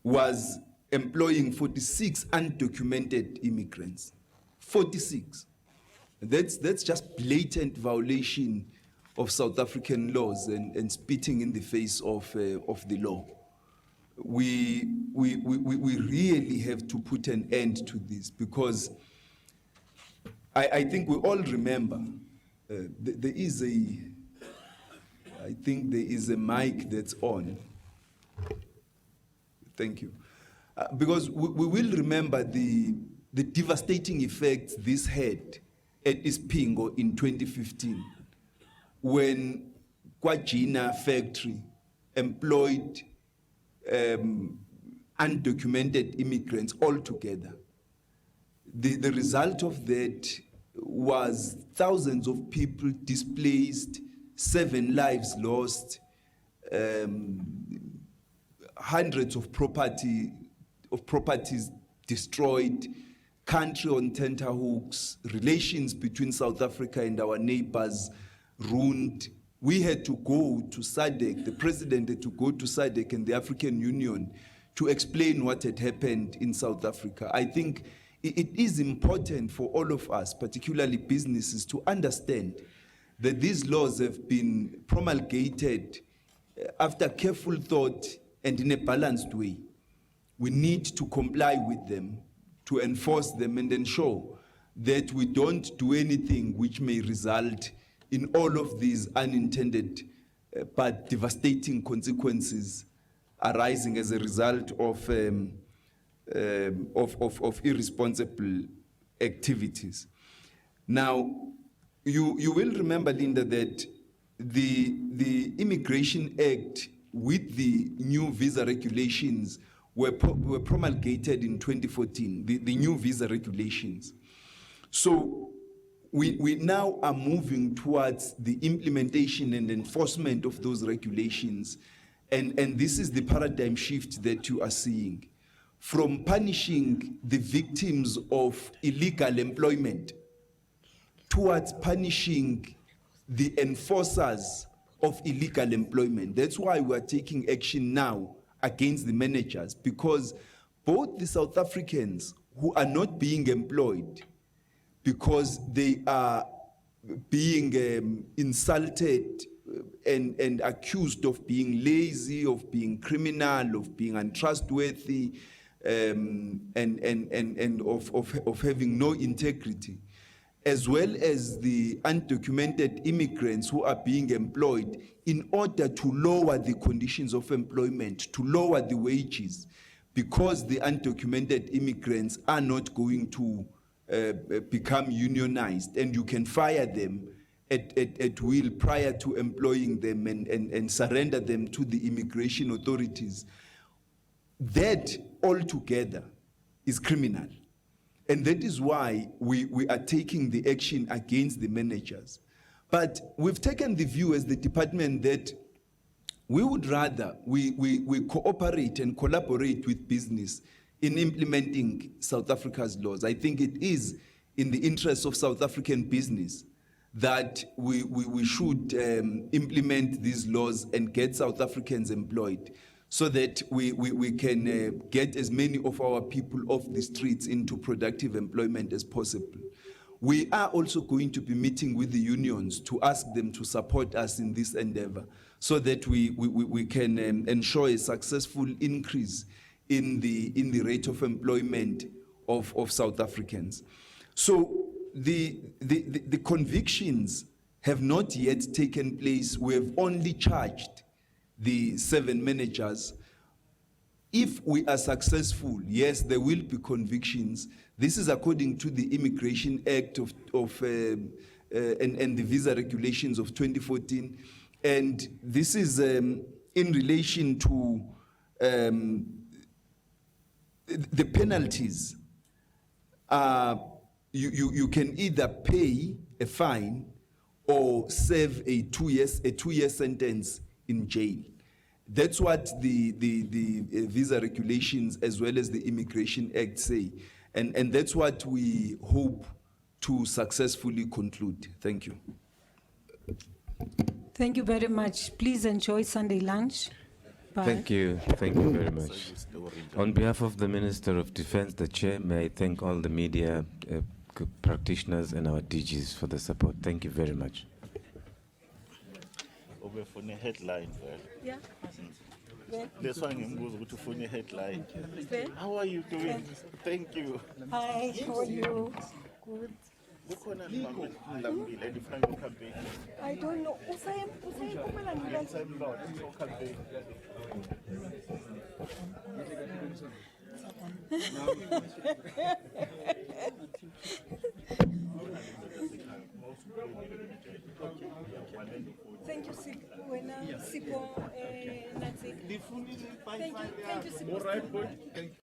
was employing 46 undocumented immigrants. 46. That's just blatant violation of South African laws and spitting in the face of the law. We really have to put an end to this, because I think we all remember there is a mic that's on. Thank you. Because we will remember the devastating effects this had at Ispingo in 2015, when Kwajina factory employed undocumented immigrants altogether. The result of that was thousands of people displaced, 7 lives lost, hundreds of properties destroyed, country on tenterhooks, relations between South Africa and our neighbors ruined. We had to go to SADC, the president had to go to SADC and the African Union to explain what had happened in South Africa. I think it is important for all of us, particularly businesses, to understand that these laws have been promulgated after careful thought and in a balanced way. We need to comply with them, to enforce them and ensure that we don't do anything which may result in all of these unintended but devastating consequences arising as a result of irresponsible activities. Now, you will remember, Linda, that the Immigration Act with the new visa regulations were promulgated in 2014, the new visa regulations. So we now are moving towards the implementation and enforcement of those regulations. And this is the paradigm shift that you are seeing. From punishing the victims of illegal employment towards punishing the enforcers of illegal employment. That's why we are taking action now against the managers, because both the South Africans who are not being employed because they are being insulted and accused of being lazy, of being criminal, of being untrustworthy, and of having no integrity, as well as the undocumented immigrants who are being employed in order to lower the conditions of employment, to lower the wages, because the undocumented immigrants are not going to become unionized, and you can fire them at will prior to employing them and surrender them to the immigration authorities. That altogether is criminal. And that is why we are taking the action against the managers. But we've taken the view as the department that we would rather we cooperate and collaborate with business in implementing South Africa's laws. I think it is in the interest of South African business that we should implement these laws and get South Africans employed, so that we can get as many of our people off the streets into productive employment as possible. We are also going to be meeting with the unions to ask them to support us in this endeavor, so that we can ensure a successful increase in the rate of employment of South Africans. So the convictions have not yet taken place. We have only charged the 7 managers. If we are successful, yes, there will be convictions. This is according to the Immigration Act and the visa regulations of 2014. And this is in relation to the penalties. You can either pay a fine or serve a 2-year sentence in jail. That's what the visa regulations as well as the Immigration Act say. And that's what we hope to successfully conclude. Thank you. Thank you very much. Please enjoy Sunday lunch. Bye. Thank you very much. On behalf of the Minister of Defense, the Chair, may I thank all the media practitioners and our DGs for the support. Thank you very much. ubefuna headline vele. Yeah. This one ngimbuza ukuthi ufuna headline. Fair. How are you doing? Thank you. Hi, how are you? Good. Kukhona ngilambile endifuna ngiyocampaign. I don't know. Usayiphumela ngibani? Ngisemlotha ngiyocampaign. Thank you, Sipho. Thank you, Sipho. All right, good. Thank you.